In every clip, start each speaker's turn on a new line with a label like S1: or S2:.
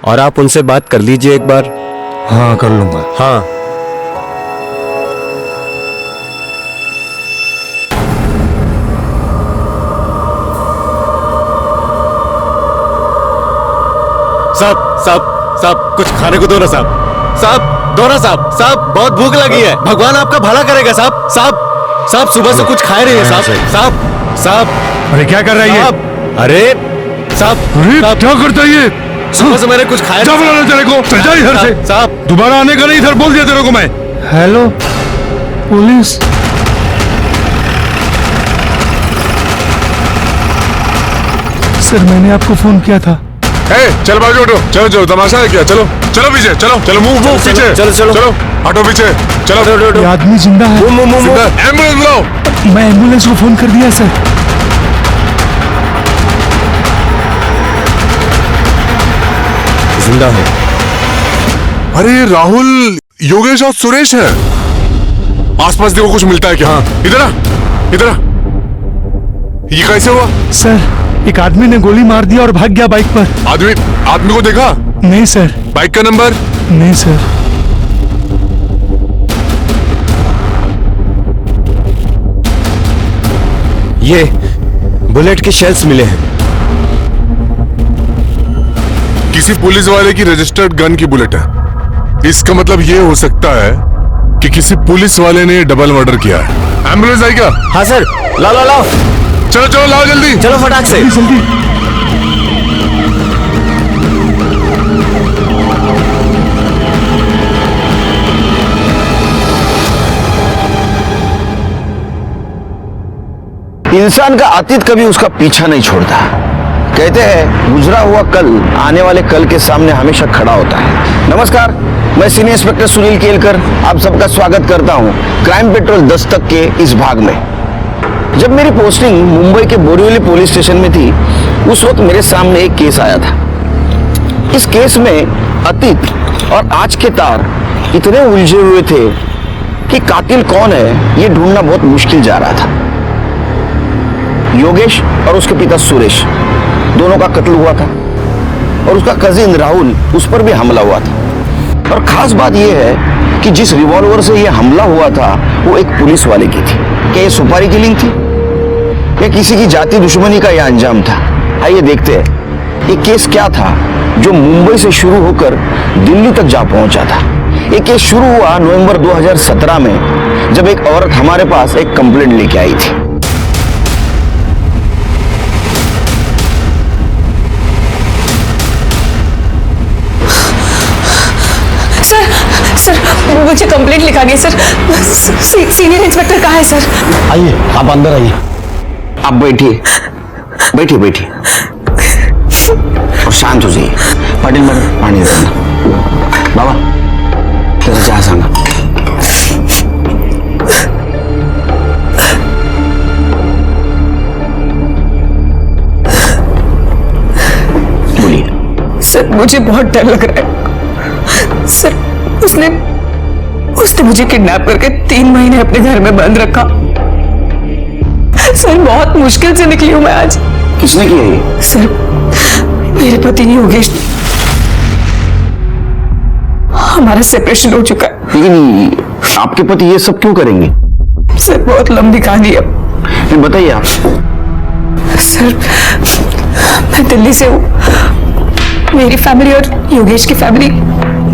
S1: और आप उनसे बात कर लीजिए एक बार।
S2: हाँ कर लूंगा।
S1: हाँ साहब साहब साहब कुछ खाने को दो ना साहब। साहब दो ना साहब। साहब बहुत भूख लगी है, भगवान आपका भला करेगा साहब। साहब साहब सुबह से कुछ खाए नहीं है साहब। साहब साहब
S2: अरे क्या कर रहा है ये?
S1: अरे साहब
S2: अरे
S1: साहब,
S2: क्या करता है ये?
S1: सुबह से मैंने कुछ खाया
S2: क्या
S1: नहीं।
S2: बोला तेरे को? चल जा इधर से।
S1: साहब
S2: दोबारा आने का नहीं, इधर बोल दिया तेरे को मैं। Hello police. सर मैंने आपको फोन किया था।
S3: चल बाजू हटो, चलो चलो, तमाशा है क्या? चलो चलो पीछे, चलो चलो, मूव मूव पीछे,
S1: चलो, चलो।
S3: चलो हटो पीछे, चलो।
S2: ये आदमी जिंदा है।
S3: एम्बुलेंस बुलाओ।
S2: मैं एम्बुलेंस को फोन कर दिया सर।
S1: जिंदा है।
S3: अरे राहुल, योगेश और सुरेश है। आसपास देखो कुछ मिलता है क्या? हाँ इधर आ, इधर आ। ये कैसे हुआ?
S2: सर एक आदमी ने गोली मार दिया और भाग गया बाइक पर।
S3: आदमी को देखा?
S2: नहीं सर।
S3: बाइक का नंबर?
S2: नहीं सर।
S1: ये बुलेट के शेल्स मिले हैं।
S3: किसी पुलिस वाले की रजिस्टर्ड गन की बुलेट है। इसका मतलब ये हो सकता है कि किसी पुलिस वाले ने डबल मर्डर किया है। एम्बुलेंस आई क्या?
S1: हाँ सर, लाओ लाओ लाओ।
S3: चलो चलो लाओ जल्दी।
S1: चलो फटाक से।
S2: जल्दी।
S4: इंसान का अतीत कभी उसका पीछा नहीं छोड़ता। कहते हैं गुजरा हुआ कल आने वाले कल के सामने हमेशा खड़ा होता है। नमस्कार, मैं सीनियर इंस्पेक्टर सुनील केलकर आप सबका स्वागत करता हूं क्राइम पेट्रोल दस्तक के इस भाग में। जब मेरी पोस्टिंग मुंबई के बोरीवली पुलिस स्टेशन में थी, उस वक्त मेरे सामने एक केस आया था। इस केस में अतीत और आज के तार इतने उलझे हुए थे कि कातिल कौन है ये ढूंढना बहुत मुश्किल जा रहा था। योगेश और उसके पिता सुरेश दोनों का कत्ल हुआ था और उसका कजिन राहुल उस पर भी हमला हुआ था। और खास बात यह है कि जिस रिवॉल्वर से यह हमला हुआ था वो एक पुलिस वाले की थी। क्या ये सुपारी किलिंग थी या किसी की जाति दुश्मनी का यह अंजाम था? आइए देखते हैं ये केस क्या था जो मुंबई से शुरू होकर दिल्ली तक जा पहुंचा था। ये केस शुरू हुआ नवंबर 2017 में, जब एक औरत हमारे पास एक कंप्लेंट लेके आई थी।
S5: सर मुझे कंप्लेंट लिखा गया सर। सीनियर इंस्पेक्टर कहाँ है सर?
S4: आइए आप अंदर आइए। आप बैठिए बैठिए बैठिए और शांत हो जाइए। पाटिल मैडम पाणी देना। बाबा त्याचा चहा सांगा। बोलिए।
S5: सर मुझे बहुत डर लग रहा है सर। उसने मुझे किडनैप करके 3 महीने अपने घर में बंद रखा। सर बहुत मुश्किल से निकली हूं मैं आज।
S4: किसने किया ये?
S5: सर मेरे पति योगेश, हमारा सेपरेशन हो चुका है।
S4: लेकिन आपके पति ये सब क्यों करेंगे?
S5: सर बहुत लंबी कहानी है।
S4: नहीं बताइए आप।
S5: सर मैं दिल्ली से हूँ। मेरी फैमिली और योगेश की फैमिली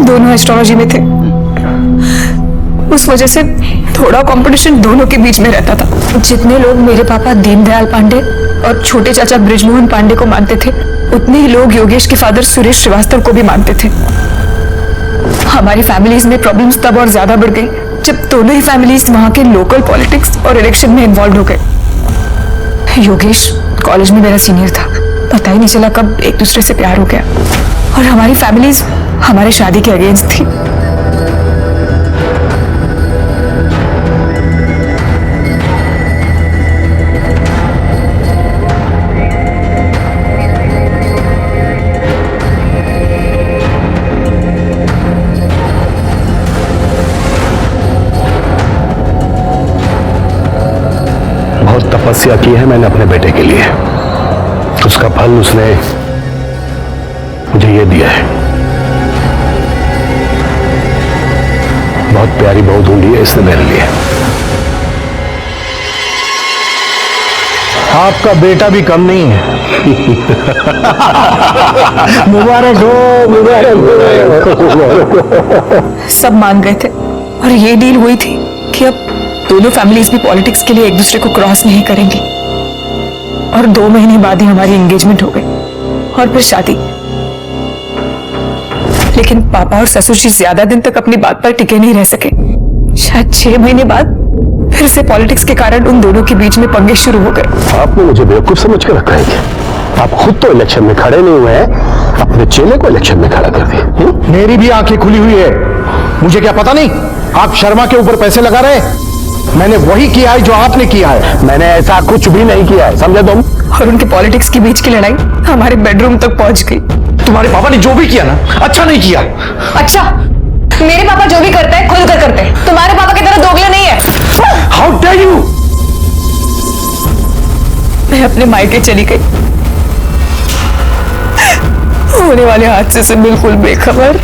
S5: दोनों एस्ट्रोलॉजी में थे। उस वजह से थोड़ा कंपटीशन दोनों के बीच में रहता था। जितने लोग मेरे पापा दीनदयाल पांडे और छोटे चाचा ब्रिजमोहन पांडे को मानते थे, उतने ही लोग योगेश के फादर सुरेश श्रीवास्तव को भी मानते थे। हमारी फैमिलीज में प्रॉब्लम्स तब और ज्यादा बढ़ गई जब दोनों ही फैमिलीज वहां के लोकल पॉलिटिक्स और इलेक्शन में इन्वॉल्व हो गए। योगेश कॉलेज में मेरा सीनियर था, पता ही नहीं चला कब एक दूसरे से प्यार हो गया। और हमारी फैमिलीज हमारे शादी के अगेंस्ट थी।
S6: बहुत तपस्या की है मैंने अपने बेटे के लिए, उसका फल उसने मुझे ये दिया है। बहुत प्यारी बहू ढूंढी है इसने मेरे लिए। आपका बेटा भी कम नहीं है। मुबारक हो, मुबारक हो।
S5: सब मान गए थे और ये डील हुई थी कि अब दोनों फैमिलीज भी पॉलिटिक्स के लिए एक दूसरे को क्रॉस नहीं करेंगी। और 2 महीने बाद ही हमारी एंगेजमेंट हो गई और फिर शादी। लेकिन पापा और ससुर जी ज्यादा दिन तक अपनी बात पर टिके नहीं रह सके। शायद 6 महीने बाद फिर से पॉलिटिक्स के कारण उन दोनों के बीच में पंगे शुरू हो गए।
S6: आपने मुझे बेवकूफ समझ कर रखा है क्या? आप खुद तो इलेक्शन में खड़े नहीं हुए हैं, अपने चेले को इलेक्शन में खड़ा कर दिए।
S2: मेरी भी आंखें खुली हुई है। मुझे क्या पता नहीं आप शर्मा के ऊपर पैसे लगा रहे? मैंने वही किया है जो आपने किया है।
S6: मैंने ऐसा कुछ भी नहीं किया है, समझे तुम?
S5: और उनके पॉलिटिक्स के बीच की लड़ाई हमारे बेडरूम तक पहुंच गई।
S2: तुम्हारे पापा ने जो भी किया ना, अच्छा नहीं किया।
S5: अच्छा, मेरे पापा जो भी करते हैं खुल कर करते हैं, तुम्हारे पापा की तरह दोगले नहीं है।
S2: How dare you!
S5: मैं अपने मायके चली गई, होने वाले हादसे से बिल्कुल बेखबर।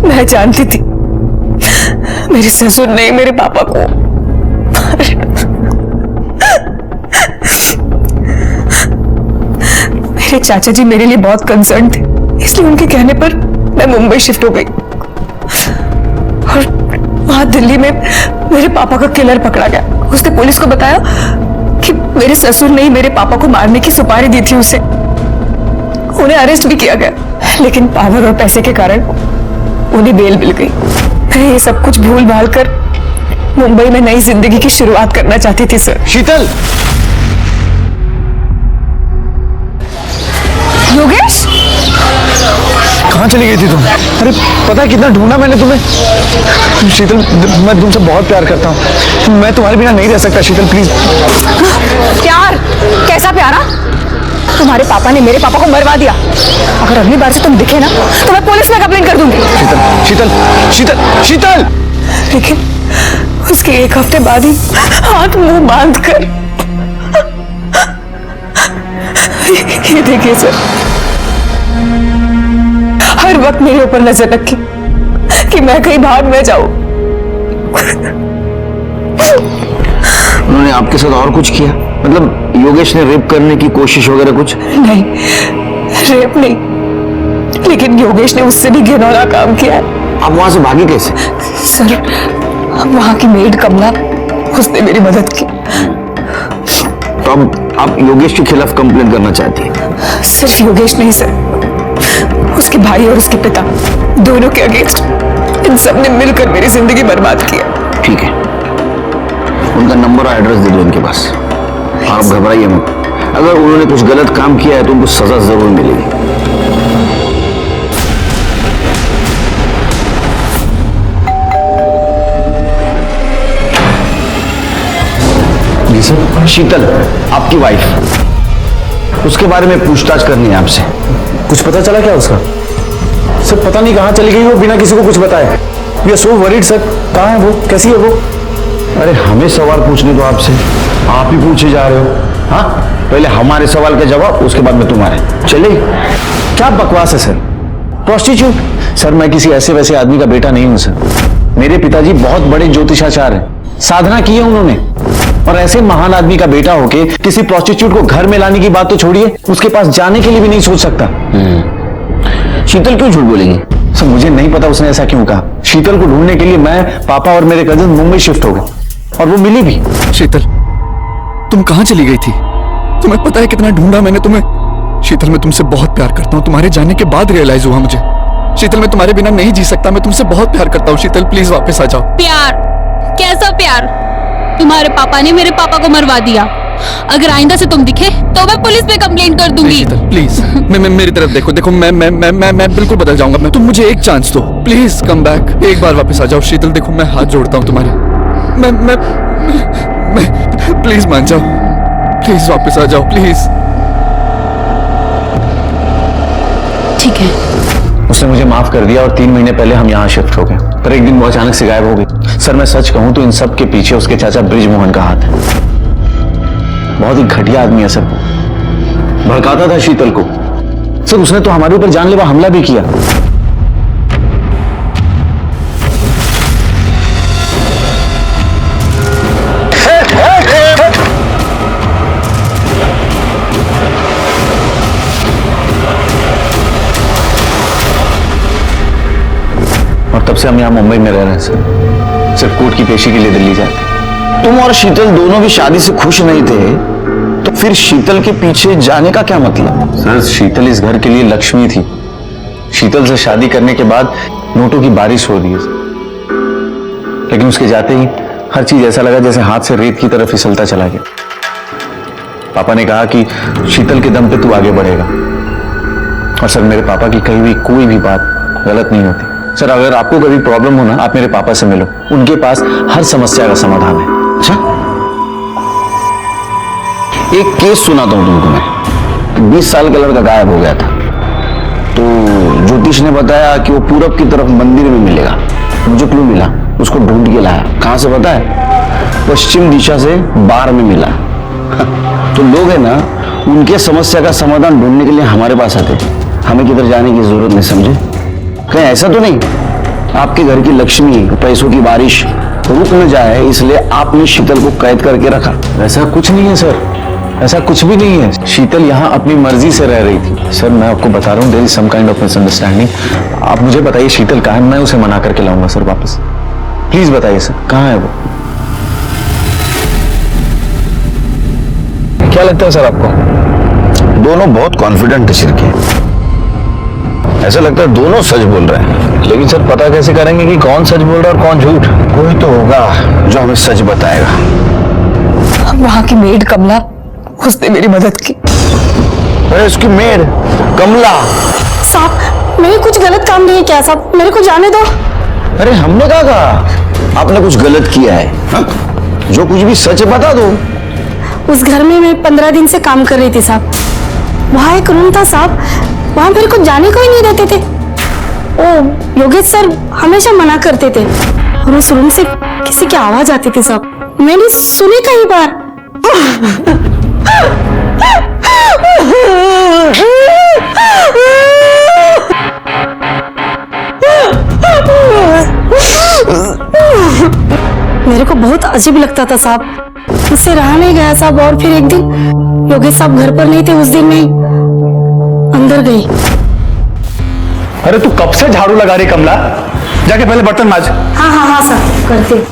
S5: मैं जानती थी मेरे ससुर ने मेरे पापा को मेरे चाचा जी मेरे लिए बहुत कंसर्न थे, इसलिए उनके कहने पर मैं मुंबई शिफ्ट हो गई। और वहां दिल्ली में मेरे पापा का किलर पकड़ा गया। उसने पुलिस को बताया कि मेरे ससुर ने ही मेरे पापा को मारने की सुपारी दी थी उसे। उन्हें अरेस्ट भी किया गया, लेकिन पावर और पैसे के कारण उन्हें बेल मिल गई। मैं ये सब कुछ भूल भाल कर मुंबई में नई जिंदगी की शुरुआत करना चाहती थी सर।
S2: शीतल,
S5: योगेश,
S2: कहाँ चली गई थी तुम? अरे पता है कितना ढूंढा मैंने तुम्हें। शीतल, मैं तुमसे बहुत प्यार करता हूँ, मैं तुम्हारे बिना नहीं रह सकता। शीतल प्लीज।
S5: प्यार? कैसा प्यारा? तुम्हारे पापा ने मेरे पापा को मरवा दिया। अगर अगली बार से तुम दिखे ना तो मैं पुलिस में कंप्लेंट कर दूंगी।
S2: शीतल, शीतल, शीतल, शीतल!
S5: लेकिन उसके 1 हफ्ते बाद ही हाथ मुंह बांध कर, ये देखिए सर, हर वक्त मेरे ऊपर नजर रखी कि मैं कहीं भाग न जाऊं।
S4: उन्होंने आपके साथ और कुछ किया? मतलब योगेश ने रेप करने की कोशिश वगैरह कुछ?
S5: नहीं, रेप नहीं, लेकिन योगेश ने उससे भी घिनौना काम किया है।
S4: आप वहां से भागी कैसे?
S5: सर, वहां की मेड कमला, उसने मेरी मदद की।
S4: तो अब आप योगेश के खिलाफ कंप्लेंट करना चाहती हैं?
S5: सिर्फ योगेश नहीं सर, उसके भाई और उसके पिता, दोनों के अगेंस्ट इन सब ने मिलकर मेरी जिंदगी बर्बाद किया।
S4: ठीक है, उनका नंबर और एड्रेस दे दो इनके पास। आप घबराइए मत, अगर उन्होंने कुछ गलत काम किया है तो उनको सजा जरूर मिलेगी। जी सर। शीतल, आपकी वाइफ, उसके बारे में पूछताछ करनी है आपसे।
S2: कुछ पता चला क्या उसका? सर पता नहीं कहाँ चली गई वो बिना किसी को कुछ बताए। We are so worried sir. कहाँ है वो? कैसी है वो?
S4: अरे हमें सवाल पूछने दो आपसे, आप ही पूछे जा रहे हो। हाँ, पहले हमारे सवाल का जवाब, उसके बाद में तुम्हारे। चलिए।
S2: क्या बकवास है सर? प्रोस्टिट्यूट? सर मैं किसी ऐसे वैसे आदमी का बेटा नहीं हूं सर। मेरे पिताजी बहुत बड़े ज्योतिषाचार्य हैं, साधना की है उन्होंने। और ऐसे महान आदमी का बेटा होके किसी प्रोस्टिट्यूट को घर में लाने की बात तो छोड़िए, उसके पास जाने के लिए भी नहीं सोच सकता।
S4: शीतल क्यों झूठ बोलेंगी?
S2: सर मुझे नहीं पता उसने ऐसा क्यों कहा। शीतल को ढूंढने के लिए मैं, पापा और मेरे कजिन मुंबई शिफ्ट हो गए और वो मिली भी।
S7: शीतल, तुम कहां चली गई थी? तुम्हें पता है कितना ढूंढा मैंने तुम्हें। शीतल, मैं तुमसे बहुत प्यार करता हूं। तुम्हारे जाने के बाद रियलाइज हुआ मुझे। शीतल, मैं तुम्हारे बिना नहीं जी सकता। मैं तुमसे बहुत प्यार करता हूं। शीतल प्लीज वापस आ जाओ।
S8: प्यार? कैसा प्यार? तुम्हारे पापा ने मेरे पापा को मरवा दिया। अगर आइंदा से तुम दिखे तो मैं पुलिस में कंप्लेंट कर दूंगी।
S7: शीतल प्लीज, मैं मेरी तरफ देखो। देखो मैं बिल्कुल बदल जाऊंगा। तुम मुझे एक चांस दो प्लीज। कम बैक, एक बार वापस आ जाओ। शीतल देखो, मैं हाथ जोड़ता हूं तुम्हारे। मैं प्लीज मान जाओ। प्लीज वापस आ जाओ प्लीज।
S8: ठीक है।
S2: उसने मुझे माफ कर दिया और 3 महीने पहले हम यहाँ शिफ्ट हो गए, पर एक दिन वो अचानक से गायब हो गई। सर मैं सच कहूं तो इन सब के पीछे उसके चाचा ब्रिजमोहन का हाथ है। बहुत ही घटिया आदमी है सर, भड़काता था शीतल को। सर उसने तो हमारे ऊपर जानलेवा हमला भी किया। और तब से हम यहाँ मुंबई में रह रहे हैं सर, सिर्फ कोर्ट की पेशी के लिए दिल्ली जाते।
S4: तुम और शीतल दोनों भी शादी से खुश नहीं थे, तो फिर शीतल के पीछे जाने का क्या मतलब?
S2: सर शीतल इस घर के लिए लक्ष्मी थी। शीतल से शादी करने के बाद नोटों की बारिश हो रही है, लेकिन उसके जाते ही हर चीज ऐसा लगा जैसे हाथ से रेत की तरफ फिसलता चला गया। पापा ने कहा कि शीतल के दम पे तू आगे बढ़ेगा, और सर मेरे पापा की कही हुई कोई भी बात गलत नहीं होती। सर अगर आपको कभी प्रॉब्लम हो ना, आप मेरे पापा से मिलो, उनके पास हर समस्या का समाधान है।
S4: अच्छा, एक केस सुनाता हूं तुमको मैं। 20 साल का लड़का गायब हो गया था, तो ज्योतिष ने बताया कि वो पूरब की तरफ मंदिर में मिलेगा। मुझे क्लू मिला, उसको ढूंढ के लाया। कहां से पता है? पश्चिम दिशा से बार में मिला। तो लोग है ना, उनके समस्या का समाधान ढूंढने के लिए हमारे पास आते थे। हमें किधर जाने की जरूरत नहीं, समझे? कहीं ऐसा तो नहीं आपके घर की लक्ष्मी, पैसों की बारिश रुक न जाए, इसलिए आपने शीतल को कैद करके रखा?
S2: ऐसा कुछ नहीं है सर, ऐसा कुछ भी नहीं है। शीतल यहाँ अपनी मर्जी से रह रही थी। सर मैं आपको बता रहा हूँ, there is some kind of misunderstanding. आप मुझे बताइए शीतल कहाँ है, मैं उसे मना करके लाऊंगा सर वापस। प्लीज बताइए सर, कहाँ है वो?
S6: क्या लगता है सर आपको?
S4: दोनों बहुत कॉन्फिडेंट है के, ऐसा लगता है दोनों सच बोल रहे हैं।
S6: लेकिन सर पता कैसे करेंगे कि कौन सच बोल रहा है और कौन झूठ?
S4: कोई तो होगा जो हमें सच बताएगा।
S5: वहां की मेड कमला, उसने मेरी मदद की।
S4: अरे उसकी मेड कमला?
S9: साहब मैंने कुछ गलत काम नहीं किया साहब, मेरे को जाने दो।
S4: अरे हमने कहा आपने कुछ गलत किया है? हा? जो कुछ भी सच बता दो।
S9: उस घर में मैं 15 दिन से काम कर रही थी साहब। वहाँ एक रूम था साहब, वहाँ मेरे को जाने को ही नहीं देते थे। ओ योगेश सर हमेशा मना करते थे, और उस रूम से किसी की आवाज आती थी साहब, मैंने सुनी कई बार। मेरे को बहुत अजीब लगता था साहब, मुझसे रहा नहीं गया साहब। और फिर एक दिन योगेश साहब घर पर नहीं थे, उस दिन मैं अंदर गई।
S6: अरे तू कब से झाड़ू लगा रही कमला? जाके पहले बर्तन मांज।
S9: हाँ हाँ हाँ सर, करते।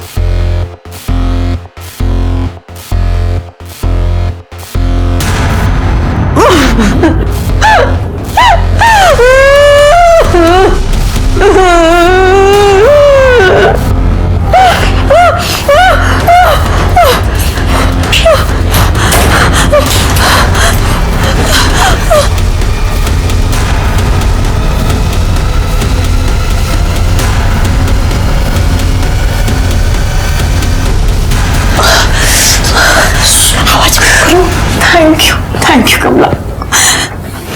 S9: थैंक यू कमला,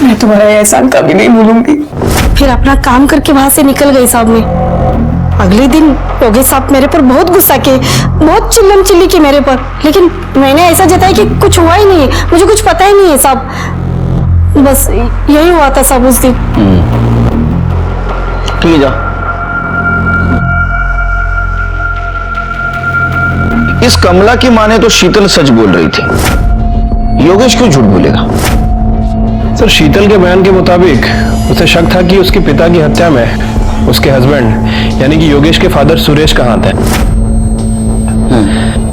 S9: मैं तुम्हारा एहसान कभी नहीं भूलूंगी। फिर अपना काम करके वहां से निकल गई साहब। मैं अगले दिन योगेश साहब मेरे पर बहुत गुस्सा किए, बहुत चिल्लम चिल्ली की मेरे पर, लेकिन मैंने ऐसा जताया कि कुछ हुआ ही नहीं है, मुझे कुछ पता ही नहीं है साहब। बस यही हुआ था साहब उस दिन।
S4: ठीक है, जा। इस कमला की मां ने तो शीतल सच बोल रही थी, योगेश क्यों झूठ बोलेगा?
S6: सर शीतल के बयान के मुताबिक उसे शक था कि उसके पिता की हत्या में उसके हस्बैंड यानी कि योगेश के फादर सुरेश का हाथ है।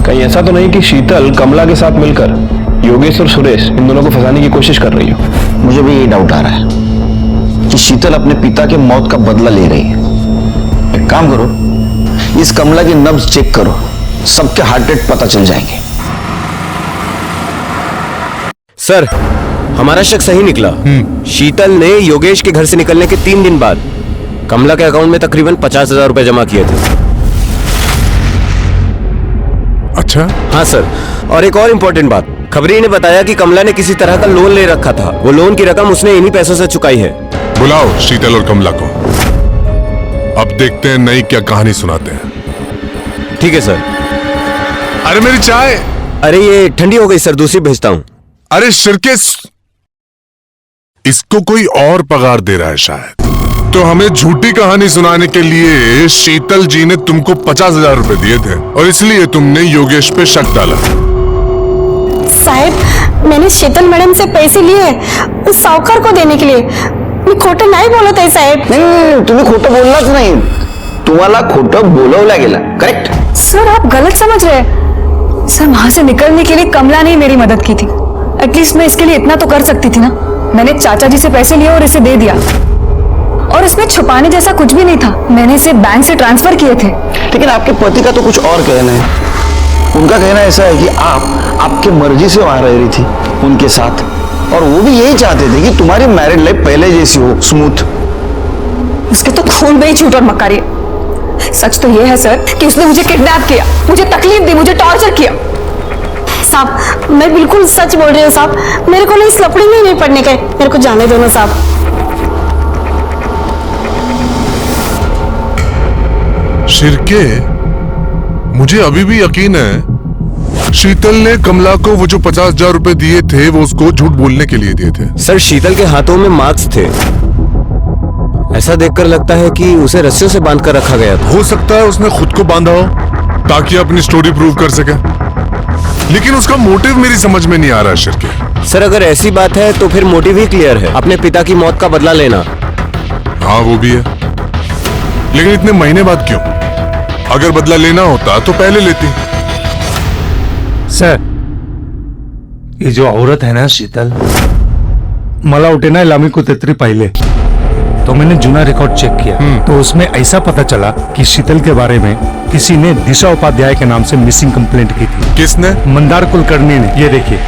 S6: कहीं ऐसा तो नहीं कि शीतल कमला के साथ मिलकर योगेश और सुरेश इन दोनों को फंसाने की कोशिश कर रही हो?
S4: मुझे भी ये डाउट आ रहा है कि शीतल अपने पिता के मौत का बदला ले रही है। एक काम करो, इस कमला की नब्ज चेक करो, सबके हार्ट रेट पता चल जाएंगे।
S1: सर हमारा शक सही निकला। शीतल ने योगेश के घर से निकलने के 3 दिन बाद कमला के अकाउंट में तकरीबन 50,000 रुपए जमा किए थे।
S3: अच्छा?
S1: हाँ सर, और एक और इम्पोर्टेंट बात, खबरी ने बताया कि कमला ने किसी तरह का लोन ले रखा था। वो लोन की रकम उसने इन्हीं पैसों से चुकाई है।
S3: बुलाओ शीतल और कमला को। अब देखते हैं नई क्या कहानी सुनाते हैं।
S1: ठीक है सर।
S3: अरे मेरी चाय।
S1: अरे ये ठंडी हो गई सर, दूसरी भेजता हूं।
S3: अरे शिरकेस, इसको कोई और पगार दे रहा है शायद। तो हमें झूठी कहानी सुनाने के लिए शीतल जी ने तुमको 50,000 रुपए दिए थे और इसलिए तुमने योगेश पे शक डाला।
S9: साहब, मैंने शीतल मैडम से पैसे लिए उस साहूकार को देने के लिए। मी खोटं नाही बोलत आहे साहेब।
S4: नहीं, तुम्ही खोटं बोललाच नाही, तुम्हाला खोटं बोलवलं गेलं, करेक्ट?
S5: सर आप गलत समझ रहे हैं। सर वहां से निकलने के लिए कमला ने मेरी मदद की थी। एटलीस्ट मैं इसके लिए इतना तो कर सकती थी ना। मैंने चाचा जी से पैसे लिए और इसे दे दिया, और इसमें छुपाने जैसा कुछ भी नहीं था। मैंने इसे बैंक से ट्रांसफर किए थे।
S4: लेकिन आपके पति का तो कुछ और कहना है। उनका कहना ऐसा है कि आप आपके मर्जी से वहां रह रही थी उनके साथ, और वो भी यही चाहते थे कि तुम्हारी मैरिड लाइफ पहले जैसी हो, स्मूथ।
S5: उसके तो खून में ही झूठ और मक्कारी है। सच तो ये है सर कि उसने मुझे किडनैप किया, मुझे तकलीफ दी, मुझे टॉर्चर किया।
S9: साहब, मैं बिल्कुल सच बोल रही हूँ साहब। मेरे को इस लफड़े में नहीं पड़ने का है। मेरे को जाने दो ना साहब।
S3: शिरके, मुझे अभी भी यकीन है शीतल ने कमला को वो जो 50,000 रुपए दिए थे वो उसको झूठ बोलने के लिए दिए थे।
S1: सर शीतल के हाथों में मार्क्स थे। ऐसा देखकर लगता है कि उसे रस्सियों से बांधकर रखा गया था।
S3: हो सकता है उसने खुद को बांधा हो ताकि अपनी स्टोरी प्रूव कर सके, लेकिन उसका मोटिव मेरी समझ में नहीं आ रहा है शिरके।
S1: सर अगर ऐसी बात है तो फिर मोटिव ही क्लियर है, अपने पिता की मौत का बदला लेना।
S3: हाँ वो भी है, लेकिन इतने महीने बाद क्यों? अगर बदला लेना होता तो पहले लेती।
S10: सर, ये जो औरत है ना शीतल, मला उठे ना लामी को तेतरी पहले तो मैंने जुना रिकॉर्ड चेक किया, तो उसमें ऐसा पता चला कि शीतल के बारे में किसी ने दिशा उपाध्याय के नाम से मिसिंग कंप्लेंट की थी।
S3: किसने?
S10: मंदार कुलकर्णी ने। ये देखिए।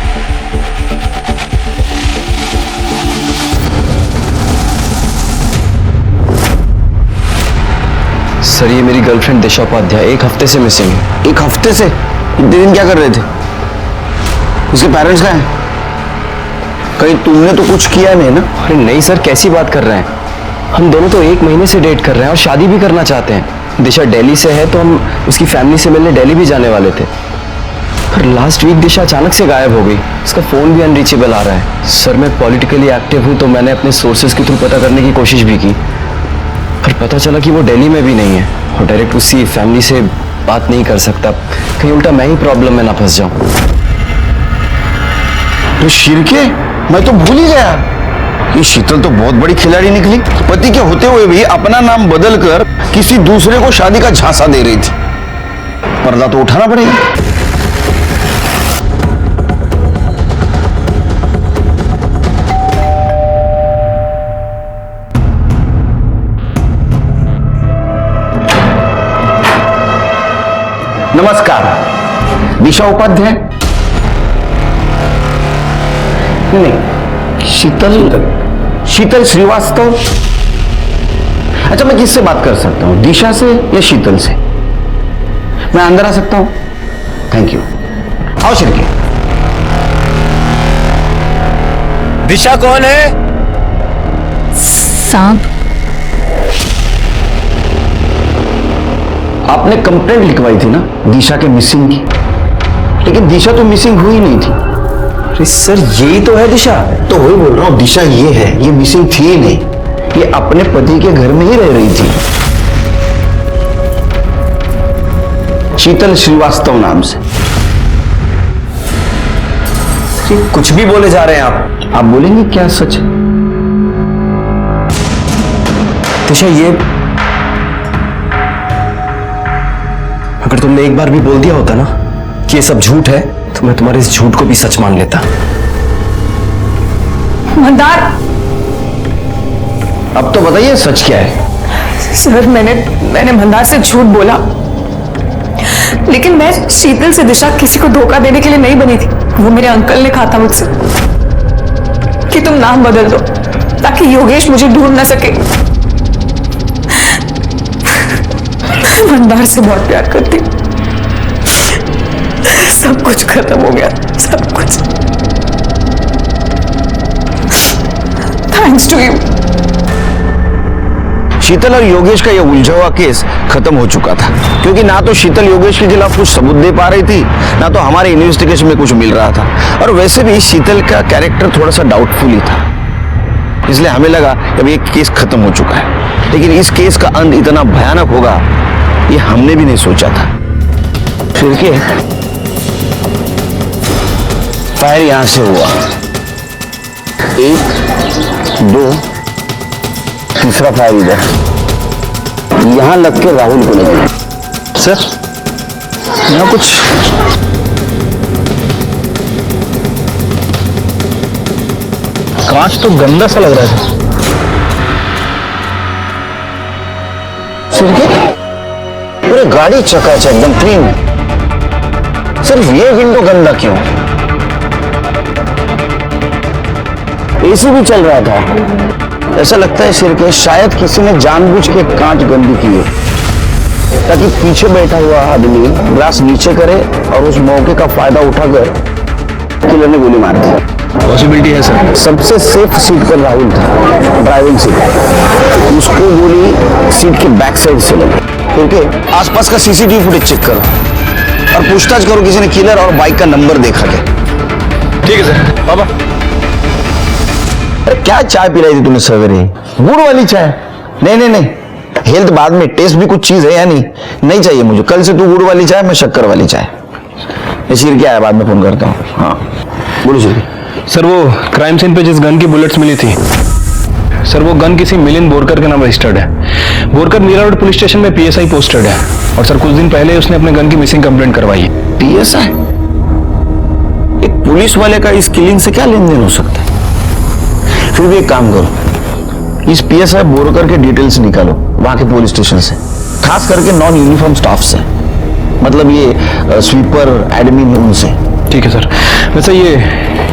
S4: सर ये मेरी गर्लफ्रेंड दिशा उपाध्याय 1 हफ्ते से मिसिंग है। 1 हफ्ते से? इतने दिन क्या कर रहे थे? उसके पेरेंट्स कहाँ हैं? कहीं तुमने तो कुछ किया नहीं ना?
S2: अरे नहीं सर, कैसी बात कर रहे हैं। हम दोनों तो 1 महीने से डेट कर रहे हैं और शादी भी करना चाहते हैं। दिशा दिल्ली से है तो हम उसकी फैमिली से मिलने दिल्ली भी जाने वाले थे, पर लास्ट वीक दिशा अचानक से गायब हो गई। उसका फोन भी अनरीचेबल आ रहा है। सर मैं पॉलिटिकली एक्टिव हूँ तो मैंने अपने सोर्सेज के थ्रू पता करने की कोशिश भी की, पर पता चला कि वो दिल्ली में भी नहीं है और डायरेक्ट उसकी फैमिली से बात नहीं कर सकता। कहीं उल्टा मैं ही प्रॉब्लम में ना फंस जाऊं।
S4: तो शिरके, मैं तो भूल ही गया। ये शीतल तो बहुत बड़ी खिलाड़ी निकली। पति के होते हुए भी अपना नाम बदलकर किसी दूसरे को शादी का झांसा दे रही थी। पर्दा तो उठाना पड़ेगा। नमस्कार, दिशा उपाध्याय? नहीं, शीतल श्रीवास्तव। अच्छा, मैं किससे बात कर सकता हूं, दिशा से या शीतल से? मैं अंदर आ सकता हूं? Thank you. आओ शिरके।
S1: दिशा कौन है?
S8: सांप।
S4: आपने कंप्लेंट लिखवाई थी ना दिशा के मिसिंग की, लेकिन दिशा तो मिसिंग हुई नहीं थी।
S2: अरे सर यही तो है दिशा।
S4: तो वही बोल रहा हूं, दिशा ये है, ये मिसिंग थी ही नहीं। ये अपने पति के घर में ही रह रही थी, शीतल श्रीवास्तव नाम से।
S2: कुछ भी बोले जा रहे हैं
S4: आप बोलेंगे क्या सच?
S2: दिशा ये अगर तुमने एक बार भी बोल दिया होता ना कि ये सब झूठ है तो मैं तुम्हारे इस झूठ को भी सच मान लेता।
S5: मंदार,
S4: अब तो बताइए सच क्या है?
S5: सर मैंने मंदार से झूठ बोला, लेकिन मैं शीतल से दिशा किसी को धोखा देने के लिए नहीं बनी थी। वो मेरे अंकल ने कहा था मुझसे कि तुम नाम बदल दो ताकि योगेश मुझे ढूंढ ना सके। मंदार से बहुत प्यार करती, सब कुछ खत्म हो गया, सब कुछ। Thanks to you.
S4: शीतल और योगेश का यह उलझा हुआ केस खत्म हो चुका था, क्योंकि ना तो शीतल योगेश के खिलाफ कुछ सबूत दे पा रही थी, ना तो हमारे इन्वेस्टिगेशन में कुछ मिल रहा था। और वैसे भी शीतल का कैरेक्टर थोड़ा सा डाउटफुल ही था, इसलिए हमें लगा कि अब ये केस खत्म हो चुका है। लेकिन इस केस का अंत इतना भयानक होगा ये हमने भी नहीं सोचा था। फिर के फायर यहां से हुआ, 1 2 तीसरा फायर इधर, यहां लग के राहुल को लगे।
S6: सर यहाँ कुछ कांच तो गंदा सा लग रहा है
S4: सर। पूरे गाड़ी चकाचक एकदम क्लीन, सिर्फ ये विंडो गंदा क्यों? एसी भी चल रहा था। ऐसा लगता है सिर के शायद किसी ने जानबूझ के कांच गंदी की है, ताकि पीछे बैठा हुआ आदमी ग्लास नीचे करे और उस मौके का फायदा उठाकर किलर ने गोली मार दी।
S6: पॉसिबिलिटी है सर।
S4: सबसे सेफ सीट पर राहुल था, ड्राइविंग सीट, उसको गोली सीट के बैक साइड से लगी। क्योंकि आसपास का सीसीटीवी फुटेज चेक करो और पूछताछ करो किसी ने किलर और बाइक का नंबर देखा क्या।
S6: ठीक है सर। बाबा
S4: अरे क्या चाय पिलाई थी तूने सवेरे? गुड़ वाली चाय? नहीं नहीं नहीं, हेल्थ बाद में, टेस्ट भी कुछ चीज है या नहीं? नहीं चाहिए मुझे, कल से तू गुड़ वाली चाय, मैं शक्कर वाली चाय। शिर क्या है, बाद में फोन करता हूँ। हाँ बोलो शिर।
S6: सर वो क्राइम सीन पे जिस गन की बुलेट्स मिली थी सर, वो गन किसी मिलिंद बोरकर के नाम रजिस्टर्ड है। Borkar Mira Road police station में पीएसआई पोस्टेड है और सर कुछ दिन पहले उसने अपने गन की मिसिंग कंप्लेंट करवाई है।
S4: पीएसआई? एक पुलिस वाले का इस किलिंग से क्या लेन देन हो सकता है? फिर भी एक काम करो, इस पीएसआई बोरकर के डिटेल्स निकालो वहां के पुलिस स्टेशन से, खास करके नॉन यूनिफॉर्म स्टाफ से, मतलब ये स्वीपर एडमिन उनसे।
S6: ठीक है सर। वैसे ये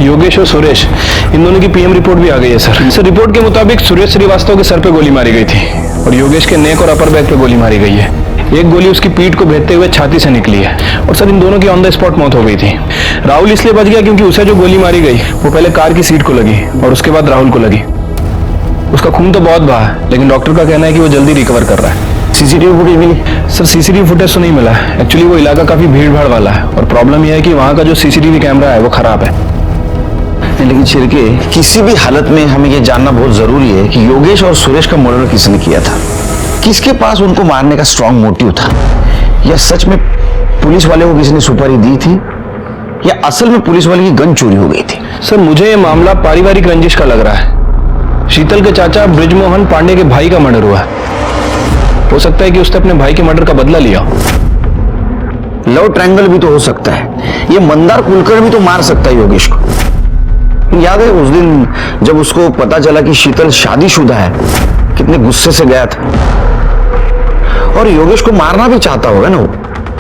S6: योगेश और सुरेश, इन दोनों की पीएम रिपोर्ट भी आ गई है सर। सर रिपोर्ट के मुताबिक सुरेश श्रीवास्तव के सर पे गोली मारी गई थी और योगेश के नेक और अपर बैक पे गोली मारी गई है। एक गोली उसकी पीठ को भेदते हुए छाती से निकली है और सर इन दोनों की ऑन द स्पॉट मौत हो गई थी। राहुल इसलिए बच गया क्योंकि उसे जो गोली मारी गई वो पहले कार की सीट को लगी और उसके बाद राहुल को लगी। उसका खून तो बहुत बहा है, लेकिन डॉक्टर का कहना है कि वो जल्दी रिकवर कर रहा है।
S4: सीसीटीवी फुटेज मिली?
S6: सर सीसीटीवी फुटेज तो नहीं मिला। एक्चुअली वो इलाका काफी भीड़ भाड़ वाला है और प्रॉब्लम यह है कि वहां का जो सीसीटीवी कैमरा है वो खराब है।
S4: लेकिन छिड़के, किसी भी हालत में हमें यह जानना बहुत जरूरी है कि योगेश और सुरेश का मर्डर किसने किया था, किसके पास उनको मारने का स्ट्रॉन्ग मोटिव था, या सच में पुलिस वाले को किसी ने सुपारी दी थी, या असल में पुलिस वाले की गन चोरी हो गई थी।
S6: सर मुझे ये मामला पारिवारिक रंजिश का लग रहा है। शीतल के चाचा ब्रिजमोहन पांडे के भाई का मर्डर हुआ है। हो सकता है कि उसने अपने भाई के मर्डर का बदला लिया।
S4: लव ट्रायंगल भी तो हो सकता है। ये मंदार कुलकर्णी भी तो मार सकता है योगेश को। याद है उस दिन जब उसको पता चला कि शीतल शादीशुदा है, कितने गुस्से से गया था, और योगेश को मारना भी चाहता होगा ना वो,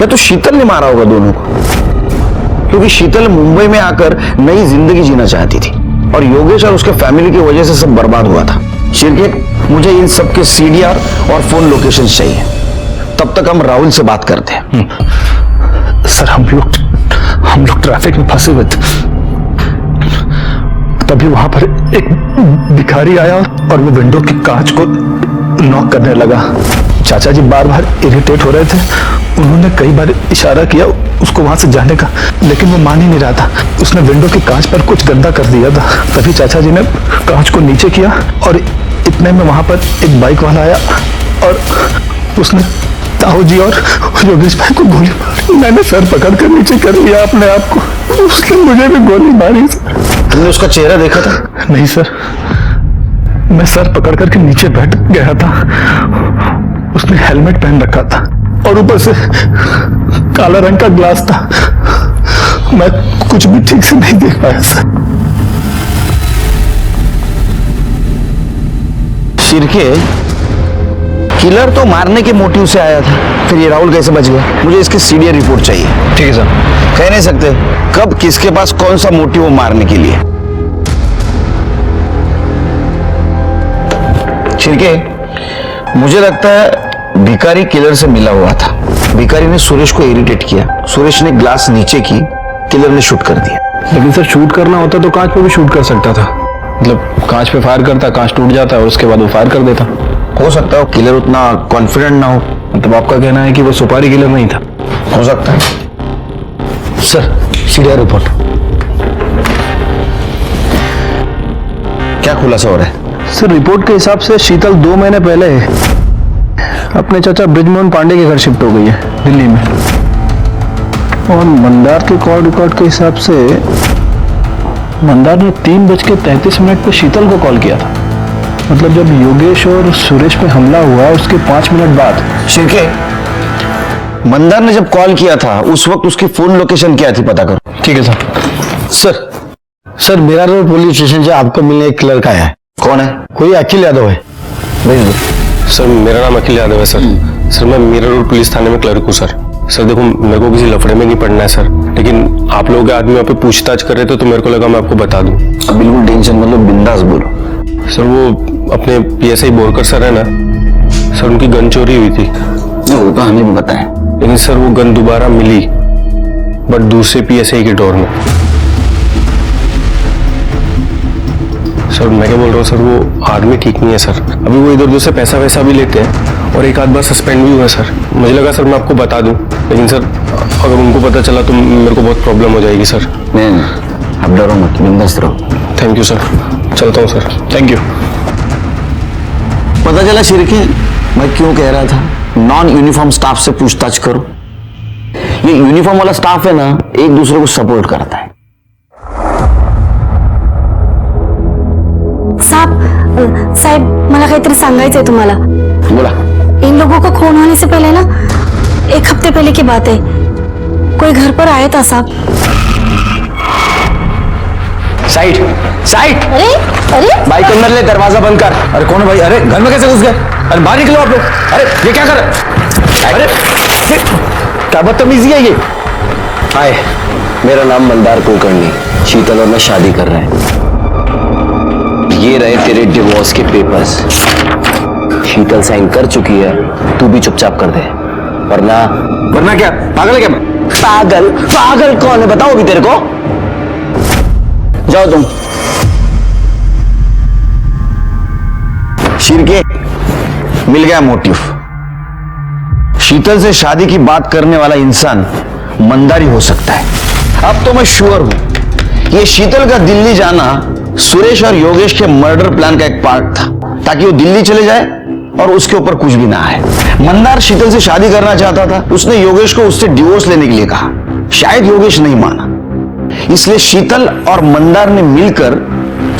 S4: या तो शीतल ने मारा होगा दोनों को, क्योंकि शीतल मुंबई में आकर नई जिंदगी जीना चाहती थी और योगेश और उसके फैमिली की वजह से सब बर्बाद हुआ था। शिरके, मुझे इन सब के सीडीआर और फोन लोकेशन चाहिए, तब तक हम राहुल से बात करते हैं।
S6: सर हम लोग ट्रैफिक में फंसे हुए थे, तभी वहां पर एक भिखारी आया और वो विंडो की कांच को नॉक करने लगा। चाचा जी बार बार इरिटेट हो रहे थे, उन्होंने कई बार इशारा किया उसको वहां से जाने का, लेकिन वो मान ही नहीं रहा था। उसने विंडो की कांच पर कुछ गंदा कर दिया था। तभी चाचा जी ने कांच को नीचे किया और इतने में वहां पर एक बाइक वाला आया और उसने ताऊ जी और योगेश भाई को गोली मारी। मैंने सर पकड़ कर नीचे कर लिया अपने आप को, उसने मुझे भी गोली मारी।
S4: तुमने उसका चेहरा देखा था?
S6: नहीं सर, मैं सर पकड़ करके नीचे बैठ गया था। उसने हेलमेट पहन रखा था और ऊपर से काला रंग का ग्लास था। मैं कुछ भी ठीक से नहीं देख पाया सर।
S4: शिरके, किलर तो मारने के मोटिव से आया था, फिर ये राहुल कैसे बच गया? मुझे इसकी सीडीआर रिपोर्ट चाहिए।
S6: ठीक है सर।
S4: कह नहीं सकते कब किसके पास कौन सा मोटिव हो मारने के लिए। छिड़के, मुझे लगता है भिखारी किलर से मिला हुआ था। भिखारी ने सुरेश को इरिटेट किया, सुरेश ने ग्लास नीचे की, किलर ने शूट कर दिया।
S6: लेकिन सर शूट करना होता तो कांच पे भी शूट कर सकता था, मतलब कांच पे फायर करता, कांच टूट जाता और उसके बाद वो फायर कर देता।
S4: हो सकता है किलर उतना कॉन्फिडेंट ना हो।
S6: मतलब आपका कहना है कि वो सुपारी किलर नहीं था?
S4: हो सकता है।
S6: Sir, Syria report.
S4: क्या खुलासा हो रहा है?
S6: सर, रिपोर्ट के हिसाब से शीतल 2 महीने पहले अपने चाचा ब्रिजमोहन पांडे के घर शिफ्ट हो गई है दिल्ली में। और मंदार के कॉल रिकॉर्ड के हिसाब से मंदार ने 3:33 पे शीतल को कॉल किया था। मतलब जब योगेश और सुरेश पे हमला हुआ उसके 5 मिनट बाद।
S4: शिरके, मंदार ने जब कॉल किया था उस वक्त उसकी फोन लोकेशन क्या थी, पता करो।
S6: ठीक है सर। सर मेरा रोड पुलिस स्टेशन से आपको मिलने एक लड़का आया है।
S4: कौन है?
S6: कोई अखिल यादव है।
S4: भेज दो।
S11: सर मेरा नाम अखिल यादव है सर। सर मैं मीरा रोड पुलिस थाने में क्लर्क हूँ सर। सर देखो, मेरे को किसी लफड़े में नहीं पड़ना है सर, लेकिन आप लोगों के आदमी वहाँ पे पूछताछ कर रहे थे तो मेरे को लगा मैं आपको बता दूं।
S4: अब बिल्कुल टेंशन मतलब बिंदास बोलो।
S11: सर वो अपने PSI बोरकर सर है ना सर, उनकी गन चोरी हुई थी।
S4: वो तो हमें भी पता है,
S11: लेकिन सर वो गन दोबारा मिली, बट दूसरे PSI के डोर में। सर मैं क्या बोल रहा हूँ सर, वो आदमी ठीक नहीं है सर। अभी वो इधर उधर से पैसा वैसा भी लेते हैं और एक आध बार सस्पेंड भी हुआ सर। मुझे लगा सर मैं आपको बता दूं, लेकिन सर अगर उनको पता चला तो मेरे को बहुत प्रॉब्लम हो जाएगी सर।
S4: नहीं, अब डरो मत, बिंदास रहो।
S11: थैंक यू सर, चलता हूँ सर।
S6: Thank you.
S4: पता चला शिरके, मैं क्यों कह रहा था नॉन यूनिफॉर्म स्टाफ से पूछताछ करो। ये यूनिफॉर्म वाला स्टाफ है ना, एक दूसरे को सपोर्ट करता है।
S9: साहेब, मला काहीतरी सांगायचंय तुम्हाला।
S4: बोला।
S9: इन लोगों का खून होने से पहले ना, 1 हफ्ते पहले की बात है, कोई घर पर आया था साहब।
S2: Side side.
S9: अरे अरे
S2: बाइक अंदर ले, दरवाजा बंद कर। अरे कौन है भाई? अरे घर में कैसे घुस गए? अरे बाहर निकलो आप लोग। अरे ये क्या कर रहे? अरे क्या बदतमीजी है ये?
S4: हाय, मेरा नाम मंदार कुलकर्णी। शीतल और मैं शादी कर रहे हैं। ये रहे तेरे डिवोर्स के पेपर्स। शीतल साइन कर चुकी है, तू भी चुपचाप कर दे, वरना क्या पागल है क्या? पागल पागल कौन है बताओ भी तेरे को। जाओ तुम। शिरके, मिल गया मोटिव। शीतल से शादी की बात करने वाला इंसान मंदारी हो सकता है। अब तो मैं श्योर हूं ये शीतल का दिल्ली जाना सुरेश और योगेश के मर्डर प्लान का एक पार्ट था, ताकि वो दिल्ली चले जाए और उसके ऊपर कुछ भी ना आए। मंदार शीतल से शादी करना चाहता था, उसने योगेश को उससे डिवोर्स लेने के लिए कहा। शायद योगेश नहीं माना, इसलिए शीतल और मंदार ने मिलकर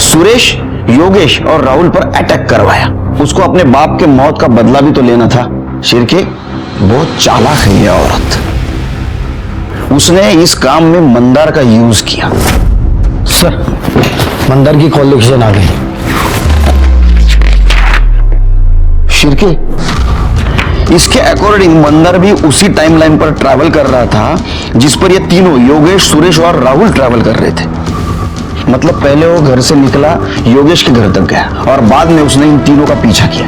S4: सुरेश, योगेश और राहुल पर अटैक करवाया। उसको अपने बाप के मौत का बदला भी तो लेना था। शिरके, बहुत चालाक है ये औरत। उसने इस काम में मंदार का यूज किया।
S6: सर, मंदार की कॉल लोकेशन आ गई।
S4: शिरके, इसके अकॉर्डिंग मंदार भी उसी टाइमलाइन पर ट्रैवल कर रहा था जिस पर ये तीनों योगेश, सुरेश और राहुल ट्रैवल कर रहे थे। मतलब पहले वो घर से निकला, योगेश के घर तक गया और बाद में उसने इन तीनों का पीछा किया।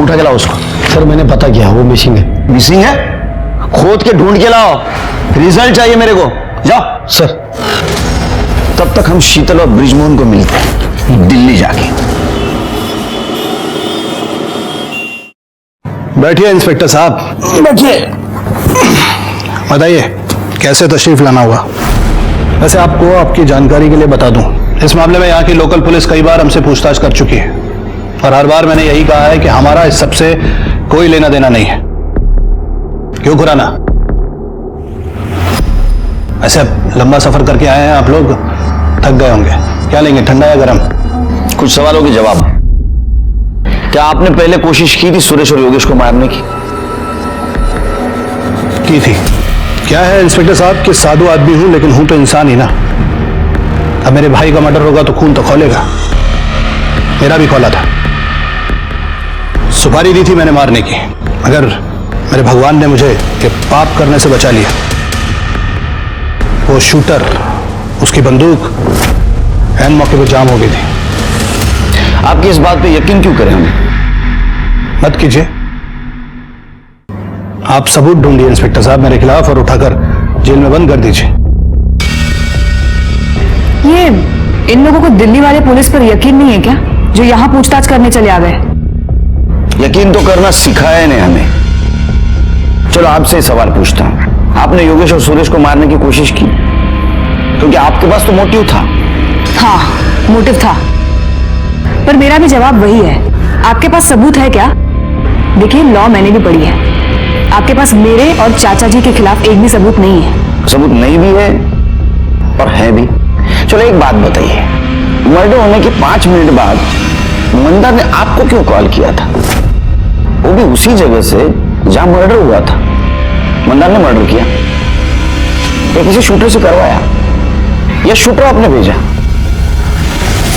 S4: उठा के लाओ उसको।
S6: सर मैंने पता किया, वो मिसिंग है।
S4: मिसिंग है? खोद के ढूंढ के लाओ, रिजल्ट चाहिए मेरे को। जाओ।
S6: सर।
S4: तब तक हम शीतल और ब्रिजमोहन को मिलते हैं दिल्ली जाके।
S6: बैठिए इंस्पेक्टर साहब।
S4: बैठिए।
S6: बताइए कैसे तशरीफ लाना हुआ? वैसे आपको आपकी जानकारी के लिए बता दूं, इस मामले में यहाँ की लोकल पुलिस कई बार हमसे पूछताछ कर चुकी है और हर बार मैंने यही कहा है कि हमारा इस सबसे कोई लेना देना नहीं है। क्यों खुराना? ऐसे लंबा सफर करके आए हैं आप लोग, थक गए होंगे। क्या लेंगे, ठंडा या गर्म?
S4: कुछ सवालों के जवाब। क्या आपने पहले कोशिश की थी सुरेश और योगेश को मारने की?
S6: थी। क्या है इंस्पेक्टर साहब कि साधु आदमी हूं, लेकिन हूं तो इंसान ही ना। अब मेरे भाई का मर्डर होगा तो खून तो खौलेगा। मेरा भी खौला था। सुपारी दी थी मैंने मारने की, मगर मेरे भगवान ने मुझे ये पाप करने से बचा लिया। वो शूटर, उसकी बंदूक ऐन मौके पर जाम हो गई थी।
S4: आपकी इस बात पे यकीन क्यों करें हम?
S6: मत कीजिए, आप सबूत ढूंढिए इंस्पेक्टर साहब मेरे खिलाफ और उठाकर जेल में बंद कर दीजिए।
S5: ये इन लोगों को दिल्ली वाले पुलिस पर यकीन नहीं है क्या, जो यहाँ पूछताछ करने चले आ गए?
S4: यकीन तो करना सिखाया नहीं हमें। चलो आपसे ही सवाल पूछता हूं, आपने योगेश और सुरेश को मारने की कोशिश की? क्योंकि आपके पास तो मोटिव था।
S5: हाँ, मोटिव था, पर मेरा भी जवाब वही है। आपके पास सबूत है क्या? देखिए, लॉ मैंने भी पढ़ी है। आपके पास मेरे और चाचा जी के खिलाफ एक भी सबूत नहीं है।
S4: सबूत नहीं भी है और है भी। चलो एक बात बताइए, मर्डर होने के 5 मिनट बाद मंदार ने आपको क्यों कॉल किया था? वो भी उसी जगह से जहां मर्डर हुआ था। मंदार ने मर्डर किया या किसी शूटर से करवाया या शूटर आपने भेजा?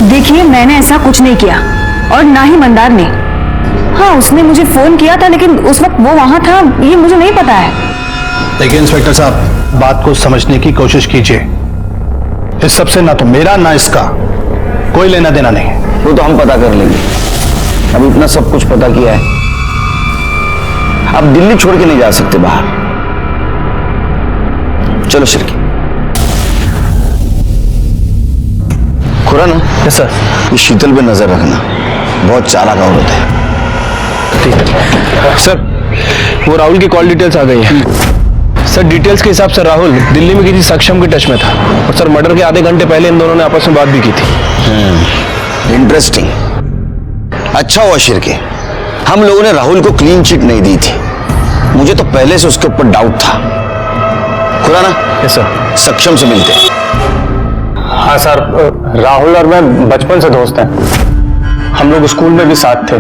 S5: देखिए, मैंने ऐसा कुछ नहीं किया और ना ही मंदार ने। हाँ, उसने मुझे फोन किया था, लेकिन उस वक्त वो वहां था ये मुझे नहीं पता है।
S6: देखिए इंस्पेक्टर साहब, बात को समझने की कोशिश कीजिए। इस सबसे ना तो मेरा ना इसका कोई लेना देना नहीं।
S4: वो तो हम पता कर लेंगे। अब इतना सब कुछ पता किया है, अब दिल्ली छोड़ के नहीं जा सकते बाहर। चलो शिरकी। खुराना।
S6: Yes sir.
S4: इस शीतल पे नजर रखना, बहुत चालाक औरत है।
S11: ठीक है सर, वो राहुल की कॉल डिटेल्स आ गई है सर। डिटेल्स के हिसाब से राहुल दिल्ली में किसी सक्षम के टच में था और सर मर्डर के आधे घंटे पहले इन दोनों ने आपस में बात भी की थी।
S4: इंटरेस्टिंग। अच्छा हुआ शिरके, हम लोगों ने राहुल को क्लीन चिट नहीं दी थी। मुझे तो पहले से उसके ऊपर डाउट था। खुराना।
S11: Yes sir.
S4: सक्षम से मिलते।
S11: हाँ सर, राहुल और मैं बचपन से दोस्त हैं। हम लोग स्कूल में भी साथ थे।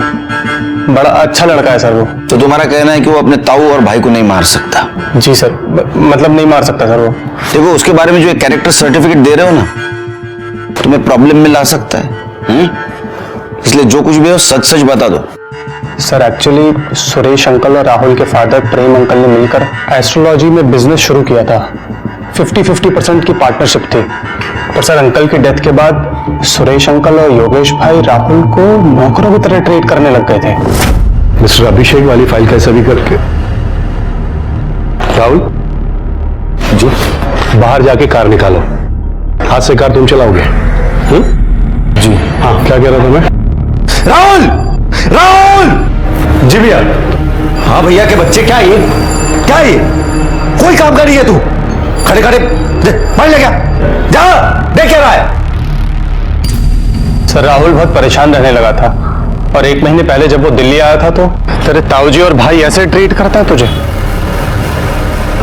S11: बड़ा अच्छा लड़का है सर वो।
S4: तो तुम्हारा कहना है कि वो अपने ताऊ और भाई को नहीं मार सकता?
S11: जी सर, मतलब नहीं मार सकता सर वो।
S4: देखो, उसके बारे में जो एक कैरेक्टर सर्टिफिकेट दे रहे हो ना, तुम्हें प्रॉब्लम में ला सकता है। इसलिए जो कुछ भी हो सच सच बता दो।
S11: सर एक्चुअली सुरेश अंकल और राहुल के फादर प्रेम अंकल ने मिलकर एस्ट्रोलॉजी में बिजनेस शुरू किया था। 50-50% की पार्टनरशिप थी, पर सर अंकल की डेथ के बाद सुरेश अंकल और योगेश भाई राहुल को नौकरों की तरह ट्रीट करने लग गए थे।
S6: मिस्टर अभिषेक वाली फाइल कैसे भी करके। राहुल जी, बाहर जाके कार निकालो। हाथ से कार तुम चलाओगे? जी हाँ। क्या कह रहा था मैं?
S2: राहुल! राहुल!
S6: जी भैया।
S2: हाँ भैया के बच्चे, क्या ये कोई काम कर रही है तू? खड़े खड़े पढ़ ले, क्या जा देख क्या रहा है?
S11: सर राहुल बहुत परेशान रहने लगा था और 1 महीने पहले जब वो दिल्ली आया था तो तेरे ताऊजी और भाई ऐसे ट्रीट करता है तुझे,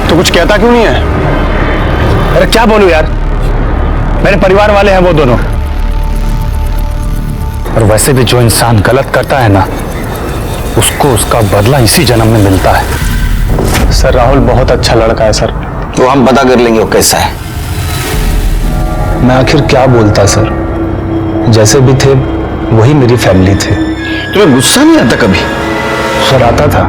S11: तो कुछ कहता क्यों नहीं है?
S6: अरे क्या बोलूं यार, मेरे परिवार वाले हैं वो दोनों। और वैसे भी जो इंसान गलत करता है ना, उसको उसका बदला इसी जन्म में मिलता है।
S11: सर राहुल बहुत अच्छा लड़का है सर।
S4: तो हम पता कर लेंगे वो कैसा है।
S6: मैं आखिर क्या बोलता सर, जैसे भी थे वही मेरी फैमिली थे।
S4: तुम्हें गुस्सा नहीं आता कभी?
S6: सर आता था,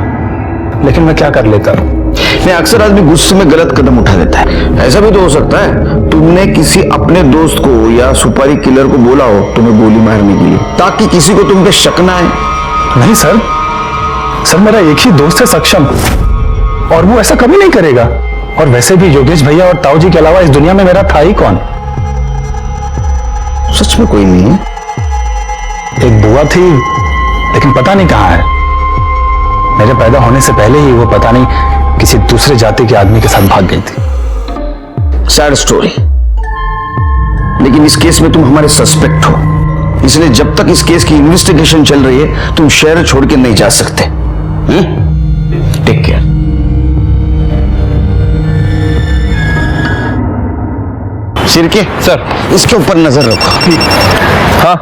S6: लेकिन मैं क्या कर लेता।
S4: नहीं, अक्सर आदमी गुस्से में गलत कदम उठा देता है। ऐसा भी तो हो सकता है तुमने किसी अपने दोस्त को या सुपारी किलर को बोला हो तुम्हें गोली मारने के लिए, ताकि किसी को तुम पे शक ना आए।
S6: नहीं सर, मेरा एक ही दोस्त है सक्षम, और वो ऐसा कभी नहीं करेगा। और वैसे भी योगेश भैया और ताऊ जी के अलावा इस दुनिया में मेरा था ही कौन?
S4: सच में कोई नहीं है?
S6: एक बुआ थी, लेकिन पता नहीं कहां है। मेरे पैदा होने से पहले ही वो पता नहीं किसी दूसरे जाति के आदमी के साथ भाग गई थी।
S4: Sad story. लेकिन इस केस में तुम हमारे सस्पेक्ट हो, इसलिए जब तक इस केस की इन्वेस्टिगेशन चल रही है तुम शहर छोड़ के नहीं जा सकते। Take care. सिरके
S11: सर,
S4: इसके ऊपर नजर रखो।
S11: हाँ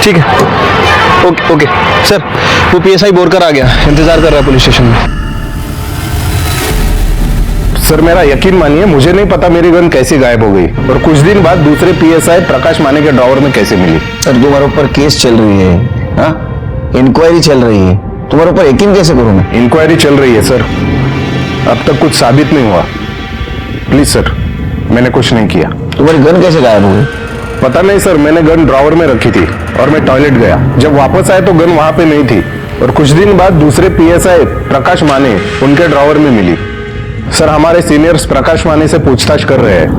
S11: ठीक है, ओके ओके सर। वो पीएसआई बोरकर आ गया, इंतजार कर रहा है पुलिस स्टेशन में।
S12: सर मेरा यकीन मानिए, मुझे नहीं पता मेरी गन कैसे गायब हो गई और कुछ दिन बाद दूसरे पीएसआई प्रकाश माने के ड्रॉवर में कैसे मिली।
S4: सर तुम्हारे ऊपर केस चल रही है, इंक्वायरी चल रही है, तुम्हारे ऊपर यकीन कैसे करूं मैं?
S12: इंक्वायरी चल रही है सर, अब तक कुछ साबित नहीं हुआ। प्लीज सर, मैंने कुछ नहीं किया।
S4: तुम्हारी गन कैसे गायब हो गई?
S12: पता नहीं सर, मैंने गन ड्रॉवर में रखी थी और मैं टॉयलेट गया। जब वापस आया तो गन वहां पे नहीं थी और कुछ दिन बाद दूसरे पीएसआई प्रकाश माने उनके ड्रॉवर में मिली। सर हमारे सीनियर्स प्रकाश माने से पूछताछ कर रहे हैं,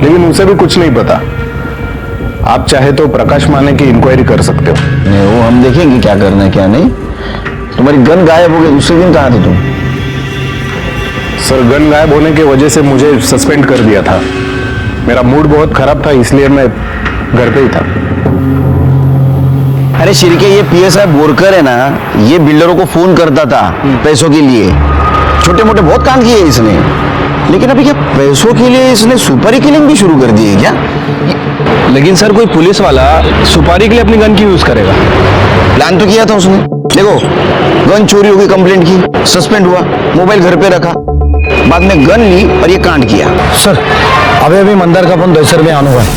S12: लेकिन उसे भी कुछ नहीं पता। आप चाहे तो प्रकाश माने की इंक्वायरी कर सकते हो।
S4: नहीं, वो हम देखेंगे क्या करना है क्या नहीं। तुम्हारी गन गायब हो गई, दूसरे दिन कहाँ थे तुम?
S12: सर गन गायब होने की वजह से मुझे सस्पेंड कर दिया था। मेरा मूड बहुत खराब था, इसलिए मैं घर पे ही था।
S4: अरे शिरके, ये पीएसआई बोरकर है ना, ये बिल्डरों को फोन करता था पैसों के लिए। छोटे मोटे बहुत काम किए इसने, लेकिन अभी क्या पैसों के लिए इसने सुपारी किलिंग भी शुरू कर दी है क्या?
S11: लेकिन सर कोई पुलिस वाला सुपारी के लिए अपनी गन क्यों यूज करेगा?
S4: प्लान तो किया था उसने। देखो, गन चोरी हो गई, कंप्लेंट की, सस्पेंड हुआ, मोबाइल घर पे रखा, बाद में गन ली और ये कांड किया।
S2: सर अभी मंदार का फोन दहशत में आने हुआ है।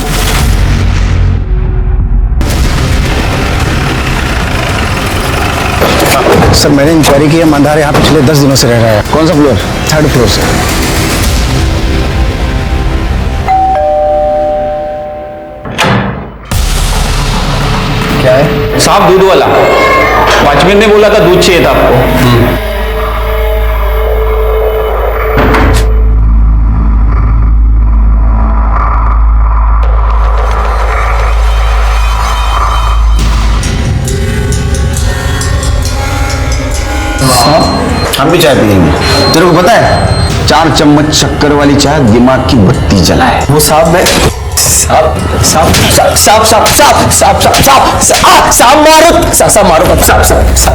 S2: सर मैंने इंक्वायरी की है, मंदार यहाँ पिछले 10 दिनों से रह रहा है।
S4: कौन सा फ्लोर?
S2: 3rd फ्लोर से।
S11: क्या है
S2: साहब? दूध वाला वॉचमैन ने बोला था दूध चाहिए था आपको।
S4: हम भी चाय पियेंगे। तेरे को पता है 4 चम्मच शक्कर वाली चाय दिमाग की बत्ती जलाए।
S11: वो साहब मैं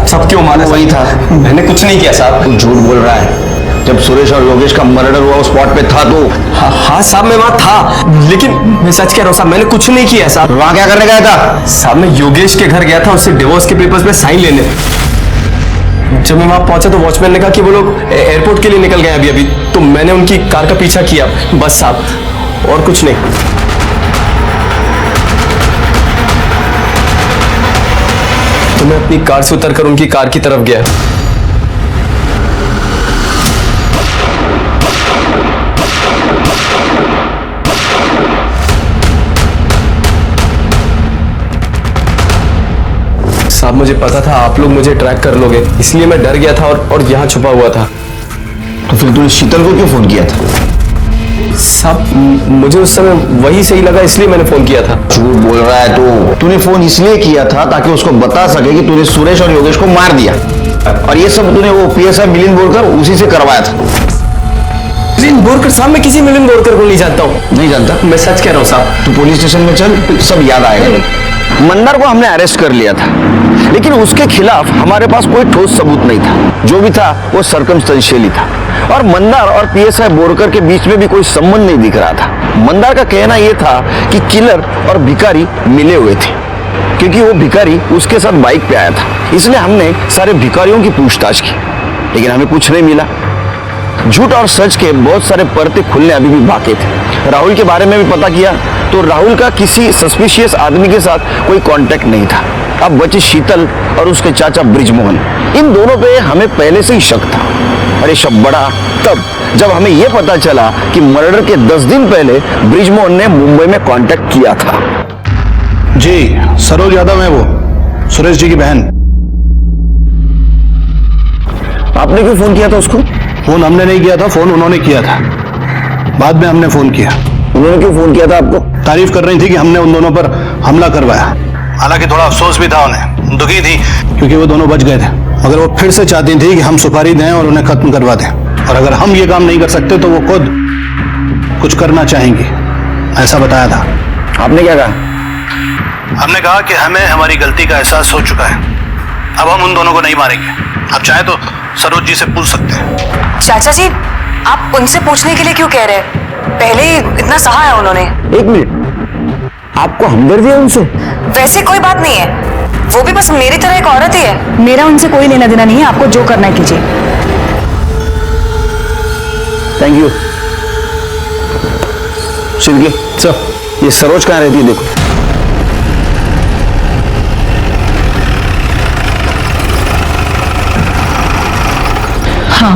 S11: साहब क्यों मारे?
S4: वही था।
S11: मैंने कुछ नहीं किया साहब।
S4: तू झूठ बोल रहा है। जब सुरेश और योगेश का मर्डर हुआ उस स्पॉट पे था तो?
S11: हाँ साहब मैं वहाँ था, लेकिन मैं सच कह रहा हूँ साहब, मैंने कुछ नहीं किया साहब।
S4: वहाँ क्या करने गया था?
S11: साहब मैं योगेश के घर गया था उससे डिवोर्स के पेपर्स पे साइन लेने। जब मैं वहां पहुंचा तो वॉचमैन ने कहा कि वो लोग एयरपोर्ट के लिए निकल गए अभी, तो मैंने उनकी कार का पीछा किया, बस साहब, और कुछ नहीं। तो मैं अपनी कार से उतरकर उनकी कार की तरफ गया। साहब मुझे पता था आप लोग मुझे ट्रैक कर लोगे, इसलिए मैं डर गया था और यहाँ छुपा हुआ था।
S4: तो फिर तूने शीतल को क्यों फोन किया था?
S11: साहब मुझे उस समय वही सही लगा, इसलिए मैंने फोन किया था।
S4: झूठ बोल रहा है तू। तूने फोन इसलिए किया था ताकि उसको बता सके कि तूने सुरेश और योगेश को मार दिया, और ये सब तूने वो पीएसआई मिलिंद बोरकर उसी से करवाया था।
S11: मिलिंद बोरकर? साहब मैं किसी मिलिंद बोरकर को नहीं जानता हूँ।
S4: नहीं जानता?
S11: मैं सच कह रहा हूँ साहब।
S4: तू पुलिस स्टेशन में चल, सब याद आएगा। मंदार को हमने अरेस्ट कर लिया था, लेकिन उसके खिलाफ हमारे पास कोई ठोस सबूत नहीं था। जो भी था वो सर्कमस्टेंशियल ही था, और मंदार और पीएसआई बोरकर के बीच में भी कोई संबंध नहीं दिख रहा था। मंदार का कहना यह था कि किलर और भिखारी मिले हुए थे, क्योंकि वो भिखारी उसके साथ बाइक पे आया था। इसलिए हमने सारे भिखारियों की पूछताछ की, लेकिन हमें कुछ नहीं मिला। झूठ और सच के बहुत सारे परते खुलने अभी भी बाकी थे। राहुल के बारे में भी पता किया तो राहुल का किसी सस्पिशियस आदमी के साथ कोई कांटेक्ट नहीं था। अब बचे शीतल और उसके चाचा ब्रिजमोहन, इन दोनों पे हमें पहले से ही शक था। और ये शक बढ़ा तब जब हमें यह पता चला कि मर्डर के 10 दिन पहले ब्रिजमोहन ने मुंबई में कांटेक्ट किया था।
S2: जी सरोज यादव है, वो सुरेश जी की बहन।
S4: आपने क्यों फोन किया था उसको?
S2: फोन हमने नहीं किया था, फोन उन्होंने किया था। बाद में हमने फोन किया।
S4: उन्होंने क्यों फोन किया था आपको?
S2: तारीफ कर रही थी कि हमने उन दोनों पर हमला करवाया। हालांकि थोड़ा अफसोस भी था उन्हें, दुखी थी क्योंकि वो दोनों बच गए थे, मगर वो फिर से चाहती थी कि हम सुपारी दें और उन्हें खत्म करवा दें, और अगर हम ये काम नहीं कर सकते तो वो खुद कुछ करना चाहेंगी, ऐसा बताया था।
S4: आपने क्या कहा?
S2: हमने कहा कि हमें हमारी गलती का एहसास हो चुका है, अब हम उन दोनों को नहीं मारेंगे। आप चाहे तो सरोज जी से पूछ सकते हैं।
S5: चाचा जी, आप उनसे पूछने के लिए क्यों कह रहे हैं? पहले ही इतना सहा है उन्होंने।
S4: एक मिनट, आपको हमदर्दी है उनसे?
S5: वैसे कोई बात नहीं है, वो भी बस मेरी तरह एक औरत ही है। मेरा उनसे कोई लेना देना नहीं है, आपको जो करना है कीजिए।
S4: Thank you. शिवगी सर, ये सरोज कहाँ रहती है? देखो।
S9: हाँ,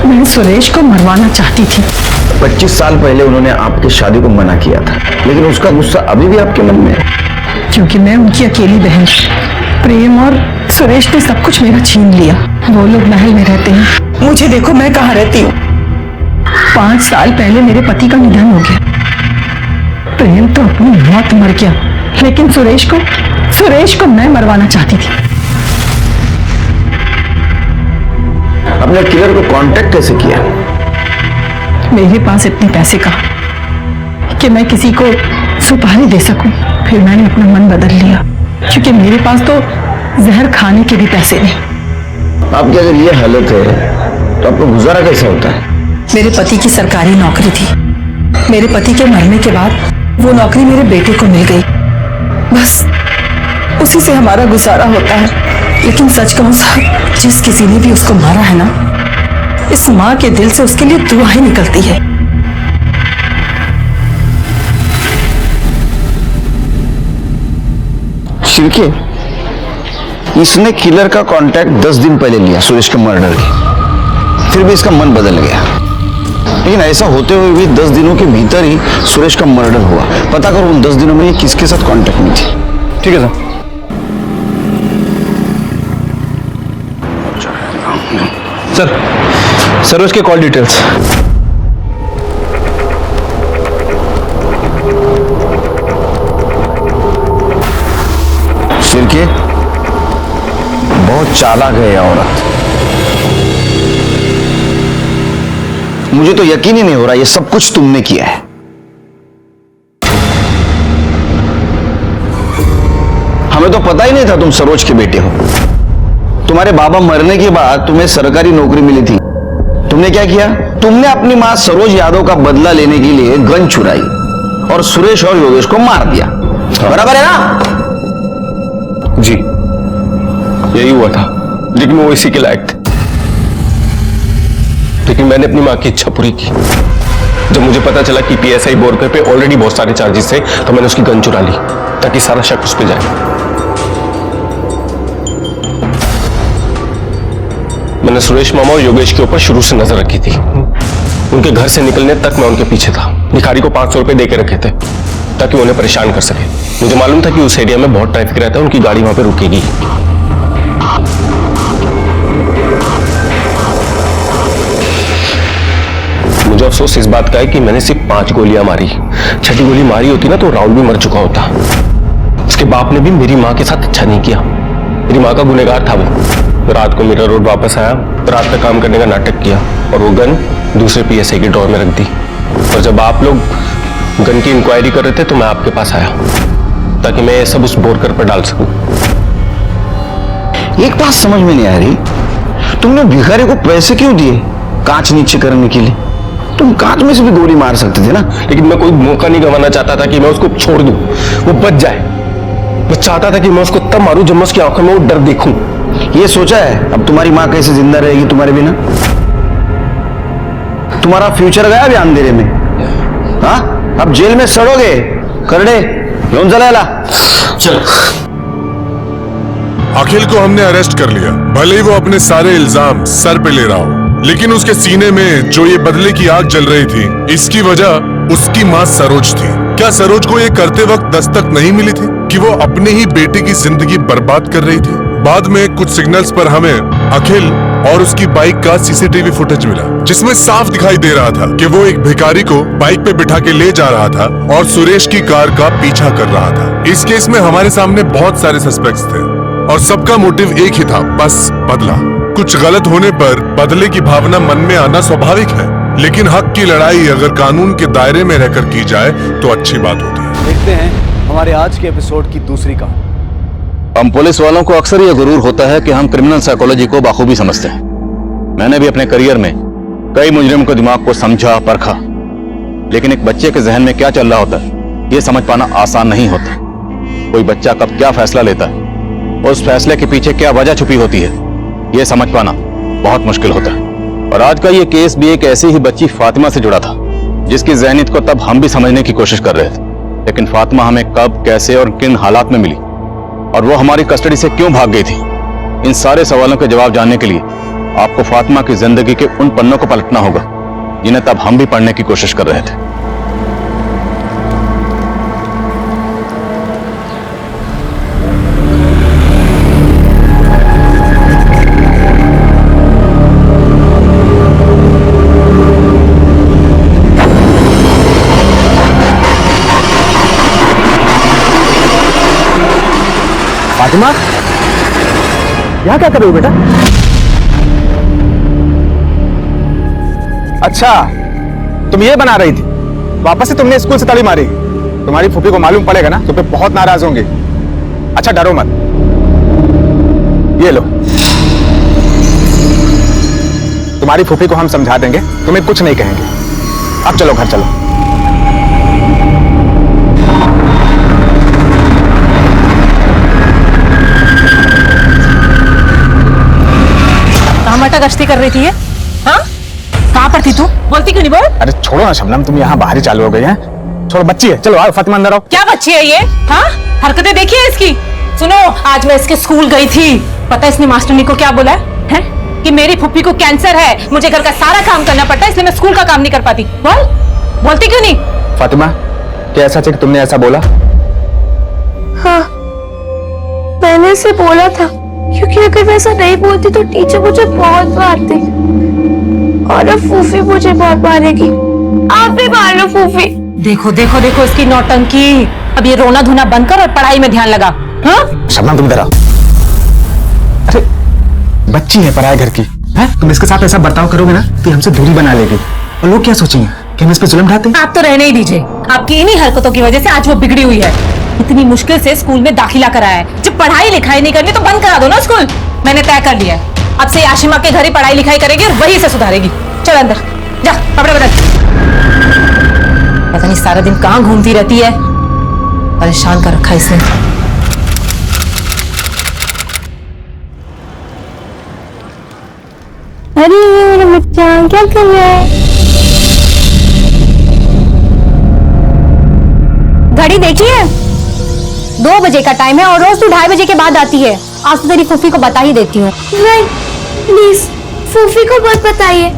S9: मैं सुरेश को मरवाना चाहती थी।
S4: 25 साल पहले उन्होंने आपकी शादी को मना किया था, लेकिन उसका गुस्सा अभी भी आपके मन में है।
S9: क्योंकि मैं उनकी अकेली बहन, प्रेम और सुरेश ने सब कुछ मेरा छीन लिया। वो लोग महल में रहते हैं, मुझे देखो मैं कहाँ रहती हूँ। 5 साल पहले मेरे पति का निधन हो गया। प्रेम तो अपनी मौत मर गया, लेकिन सुरेश को मैं मरवाना चाहती थी।
S4: अपने किलर को कांटेक्ट कैसे किया?
S9: मेरे पास इतने पैसे कहाँ कि मैं किसी को सुपारी दे सकूं। फिर मैंने अपना मन बदल लिया, क्योंकि मेरे पास तो जहर खाने के भी पैसे नहीं।
S4: आपकी अगर ये हालत है तो आपको गुजारा कैसे होता है?
S9: मेरे पति की सरकारी नौकरी थी। मेरे पति के मरने के बाद वो नौकरी मेरे बेटे को मिल गई। बस उसी से हमारा गुजारा होता है। लेकिन सच कहूं साहब, जिस किसी ने भी उसको मारा है ना, इस माँ के दिल से उसके लिए दुआएं निकलती है।
S4: शिरके, इसने किलर का कांटेक्ट 10 दिन पहले लिया सुरेश के मर्डर के, फिर भी इसका मन बदल गया। लेकिन ऐसा होते हुए भी 10 दिनों के भीतर ही सुरेश का मर्डर हुआ। पता करो उन 10 दिनों में ये किसके साथ कांटेक्ट में थी।
S11: ठीक है सर। सर उसके कॉल डिटेल्स।
S4: शिरके, बहुत चालाक है यह औरत। मुझे तो यकीन ही नहीं हो रहा ये सब कुछ तुमने किया है। हमें तो पता ही नहीं था तुम सरोज के बेटे हो। तुम्हारे बाबा मरने के बाद तुम्हें सरकारी नौकरी मिली थी। तुमने क्या किया? तुमने अपनी मां सरोज यादव का बदला लेने के लिए गन चुराई और सुरेश और योगेश को मार दिया। बराबर है ना?
S11: जी, यही हुआ था, लेकिन वो इसी के लायक थे। लेकिन मैंने अपनी मां की इच्छा पूरी की। जब मुझे पता चला कि पीएसआई बोरकर पे ऑलरेडी बहुत सारे चार्जेस थे, तो मैंने उसकी गन चुरा ली ताकि सारा शक उस पर जाए। मैंने सुरेश मामा और योगेश के ऊपर शुरू से नजर रखी थी। उनके घर से निकलने तक मैं उनके पीछे था। भिखारी को 500 रुपए देके रखे थे ताकि उन्हें परेशान कर सके। मुझे मालूम था कि उस एरिया में बहुत ट्रैफिक रहता है, उनकी गाड़ी वहां पे रुकेगी। मुझे अफसोस इस बात का है कि मैंने सिर्फ 5 गोलियां मारी। 6ठी गोली मारी होती ना तो राहुल भी मर चुका होता। उसके बाप ने भी मेरी मां के साथ अच्छा नहीं किया। मेरी मां का गुनहगार था वो। रात को मीरा रोड वापस आया, रात का काम करने का नाटक किया और वो गन दूसरे पीएसआई के ड्रॉर में रख दी। और जब आप लोग गन की इंक्वायरी कर रहे थे तो मैं आपके पास आया ताकि मैं ये सब उस बोरकर पर डाल सकूं।
S4: एक बात समझ में नहीं आ रही, तुमने भिखारी को पैसे क्यों दिए कांच नीचे करने के लिए? तुम कांच में से भी गोली मार सकते थे ना।
S11: लेकिन मैं कोई मौका नहीं गंवाना चाहता था कि मैं उसको छोड़ दूं, वो बच जाए। मैं चाहता था कि मैं उसको तब मारूं जब मैं उसकी आंखों में वो डर देखूं।
S4: ये सोचा है अब तुम्हारी मां कैसे जिंदा रहेगी तुम्हारे बिना? तुम्हारा फ्यूचर गया अभी अंधेरे में। हाँ, अब जेल में सड़ोगे। करड़े लोन चला
S3: चल। अखिल को हमने अरेस्ट कर लिया। भले ही वो अपने सारे इल्जाम सर पे ले रहा हो, लेकिन उसके सीने में जो ये बदले की आग जल रही थी, इसकी वजह उसकी मां सरोज थी। क्या सरोज को ये करते वक्त दस्तक नहीं मिली थी कि वो अपने ही बेटे की जिंदगी बर्बाद कर रही थी? बाद में कुछ सिग्नल्स पर हमें अखिल और उसकी बाइक का सीसीटीवी फुटेज मिला, जिसमें साफ दिखाई दे रहा था कि वो एक भिखारी को बाइक पे बिठा के ले जा रहा था और सुरेश की कार का पीछा कर रहा था। इस केस में हमारे सामने बहुत सारे सस्पेक्ट्स थे और सबका मोटिव एक ही था, बस बदला। कुछ गलत होने पर बदले की भावना मन में आना स्वाभाविक है, लेकिन हक की लड़ाई अगर कानून के दायरे में रहकर की जाए तो अच्छी बात होती है।
S2: देखते हैं हमारे आज के एपिसोड की दूसरी कहानी। हम पुलिस वालों को अक्सर यह गुरूर होता है कि हम क्रिमिनल साइकोलॉजी को बाखूबी समझते हैं। मैंने भी अपने करियर में कई मुजरिम को दिमाग को समझा परखा, लेकिन एक बच्चे के जहन में क्या चल रहा होता है यह समझ पाना आसान नहीं होता। कोई बच्चा कब क्या फैसला लेता है और उस फैसले के पीछे क्या वजह छुपी होती है यह समझ पाना बहुत मुश्किल होता है। और आज का यह केस भी एक ऐसी ही बच्ची फातिमा से जुड़ा था, जिसकी ज़हनियत को तब हम भी समझने की कोशिश कर रहे थे। लेकिन फातिमा हमें कब, कैसे और किन हालात में मिली और वो हमारी कस्टडी से क्यों भाग गई थी, इन सारे सवालों के जवाब जानने के लिए आपको फातिमा की जिंदगी के उन पन्नों को पलटना होगा जिन्हें तब हम भी पढ़ने की कोशिश कर रहे थे। फातिमा, यहाँ क्या कर रहे हो बेटा?
S6: अच्छा, तुम ये बना रही थी? वापस से तुमने स्कूल से ताली मारी? तुम्हारी फूफी को मालूम पड़ेगा ना तो फिर बहुत नाराज होंगे। अच्छा डरो मत, ये लो, तुम्हारी फूफी को हम समझा देंगे, तुम्हें कुछ नहीं कहेंगे। अब चलो घर चलो।
S9: कहाँ मटा गश्ती कर रही थी ये? हाँ? कहाँ पर थी तू? बोलती क्यों नहीं बोल?
S6: अरे छोड़ो ना शबनम, तुम यहाँ बाहर ही चालू हो गई हैं। छोड़ो, बच्ची है, चलो आओ फातिमा अंदर आओ।
S9: क्या बच्ची है ये? हाँ? हरकतें देखी है इसकी? सुनो, आज मैं इसके स्कूल गई थी, पता है इसने मास्टरनी को क्या बोला है? कि मेरी फुप्पी को कैंसर है, मुझे घर का सारा काम करना पड़ता है, इसलिए मैं स्कूल का काम नहीं कर पाती। बोल, बोलती क्यों नहीं?
S6: फातिमा, क्या ऐसा है कि तुमने ऐसा बोला?
S13: हाँ, मैंने इसे बोला था, क्योंकि अगर मैं ऐसा नहीं बोलती तो टीचर मुझे बहुत मारती और अब फूफी मुझे बहुत मारेगी। आप भी मार लो फूफी।
S9: देखो देखो देखो इसकी नौटंकी। अब ये रोना धोना बंद कर और पढ़ाई में ध्यान लगा। हाँ?
S6: शबनम तुम इधर आओ। अरे बच्ची है पराये घर की, है? तुम इसके साथ ऐसा बर्ताव करोगे ना तो हमसे दूरी बना लेगी और लोग क्या सोचेंगे कि हम इस पे जुल्म ढाते हैं?
S9: आप तो रहने ही दीजिए, आपकी इन्हीं हरकतों की वजह से आज वो बिगड़ी हुई है। इतनी मुश्किल से स्कूल में दाखिला कराया है, जब पढ़ाई लिखाई नहीं करनी तो बंद करा दो ना स्कूल। मैंने तय कर लिया है, अब से आशिमा के घर ही पढ़ाई लिखाई करेगी और वहीं से सुधारेगी। चल अंदर जा, कपड़े बदल। पता नहीं सारा दिन कहाँ घूमती रहती है, परेशान कर रखा इसने।
S13: अरे ये मेरा बच्चा क्या कर रहा है?
S14: घड़ी देखिए, 2 बजे का टाइम है और रोज तू 2:30 बजे के बाद आती है। आज तो तेरी फूफी को बता ही देती हूँ।
S13: नहीं प्लीज, फूफी को मत बताइए,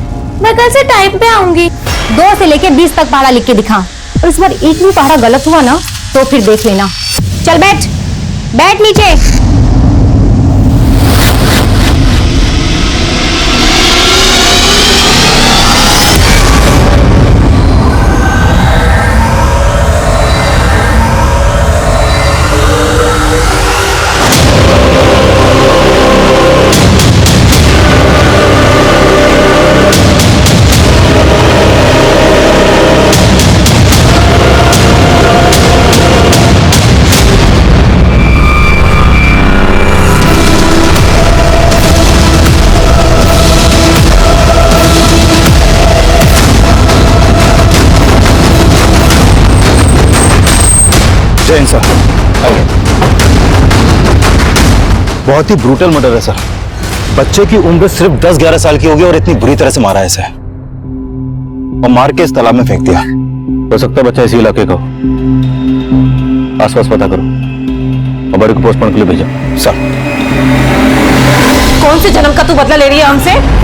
S13: मैं कल से टाइम पे आऊंगी।
S14: 2 से लेके 20 तक पहाड़ा लिख के दिखा, और इस बार एक भी पहाड़ा गलत हुआ ना तो फिर देख लेना। चल बैठ, बैठ नीचे।
S4: जैन सर, बहुत ही ब्रूटल मर्डर है सर। बच्चे की उम्र सिर्फ 10-11 साल की होगी और इतनी बुरी तरह से मारा है इसे और मार के इस तालाब में फेंक दिया। हो सकता है बच्चा इसी इलाके का हो। आसपास पता करो और बड़ी को पोस्टमार्टम के लिए भेजो। सर,
S9: कौन से जन्म का तू बदला ले रही है हमसे?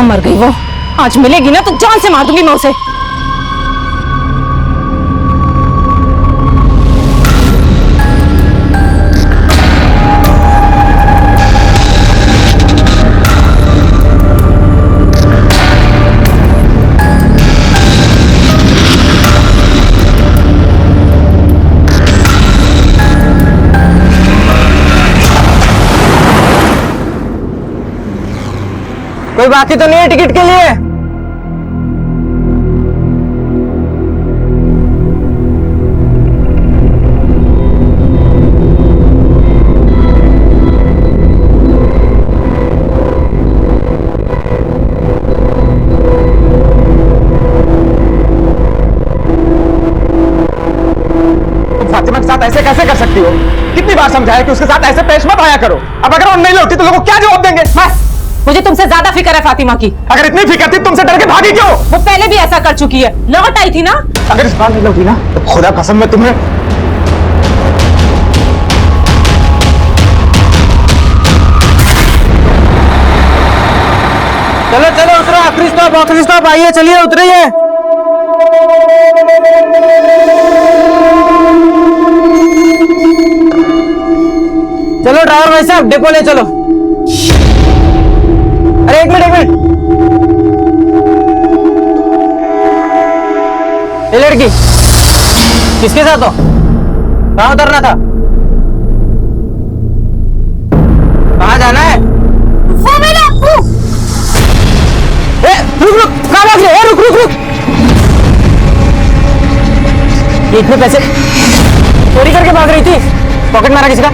S9: मर गई वो, आज मिलेगी ना तो जान से मार दूंगी मैं उसे।
S2: कोई बाकी तो नहीं है टिकट के लिए? फातिमा के साथ ऐसे कैसे कर सकती हो? कितनी बार समझाया कि उसके साथ ऐसे पेश मत आया करो। अब अगर वो नहीं लौटी तो लोगों क्या जवाब देंगे?
S9: बस, मुझे तुमसे ज्यादा फिक्र है फातिमा की।
S6: अगर इतनी फिक्र थी तुमसे डर के भागी क्यों?
S9: वो पहले भी ऐसा कर चुकी है, लौट आई थी ना।
S6: अगर इस बार नहीं लौटी ना तो खुदा कसम मैं तुम्हें।
S2: चलो चलो उतरो, आखिरी स्टॉप आइए, चलिए उतरिए।
S15: भाई साहब डिपो ले चलो। अरे एक मिनट ये लड़की किसके साथ हो? कहाँ उतरना था? कहाँ जाना है?
S13: वो मेरा
S15: रुक कहाँ भाग रहे? रुक ये इतने पैसे चोरी करके भाग रही थी? पॉकेट मारा किसका?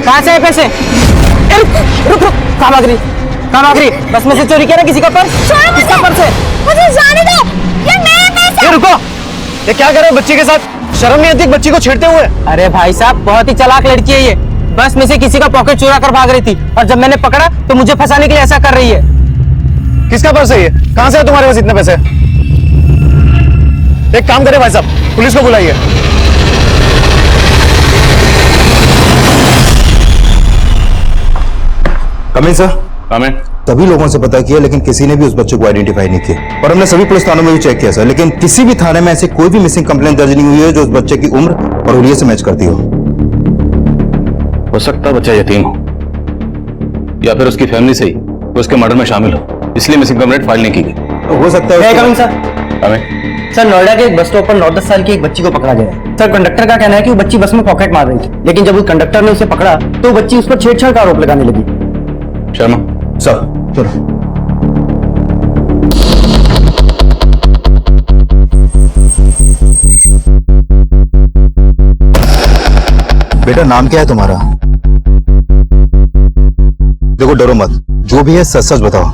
S15: कहाँ से है पैसे? रुक कहाँ भाग रही? बस में से चोरी किया ना किसी का पर्स? किसका पर्स है?
S13: मुझे जाने दो, ये मेरे पैसे।
S2: ये रुको, ये क्या कर रहे हो बच्ची के साथ? शर्म नहीं आती बच्ची को छेड़ते हुए?
S15: अरे भाई साहब बहुत ही चालाक लड़की है ये। बस में से किसी का पॉकेट चुरा कर भाग रही थी और जब मैंने पकड़ा तो मुझे फंसाने के लिए ऐसा कर रही है।
S2: किसका पर्स है ये? कहाँ से है तुम्हारे पास इतने पैसे? एक काम करें भाई साहब, पुलिस को बुलाइए।
S16: Coming sir. कमिंग। सभी लोगों से पता किया लेकिन किसी ने भी उस बच्चे को आइडेंटिफाई नहीं किया और हमने सभी पुलिस थानों में भी चेक किया सर, लेकिन किसी भी थाने में ऐसे कोई भी मिसिंग कंप्लेंट दर्ज नहीं हुई है जो उस बच्चे की उम्र और हुलिये से मैच करती हो सकता बच्चा यतीम हो या फिर उसकी फैमिली से ही उसके मर्डर में शामिल हो, इसलिए मिसिंग कंप्लेंट फाइल नहीं की गई। हो सकता है
S15: कमिंग सर। सर नोएडा के एक बस स्टॉप पर 9-10 साल की एक बच्ची को पकड़ा गया है। सर कंडक्टर का कहना है कि वो बच्ची बस में पॉकेट मार रही थी, लेकिन जब उस कंडक्टर ने उसे पकड़ा तो बच्ची उस पर छेड़छाड़ का आरोप लगाने लगी।
S16: शर्मा सर चलो। बेटा नाम क्या है तुम्हारा? देखो डरो मत, जो भी है सच सच बताओ।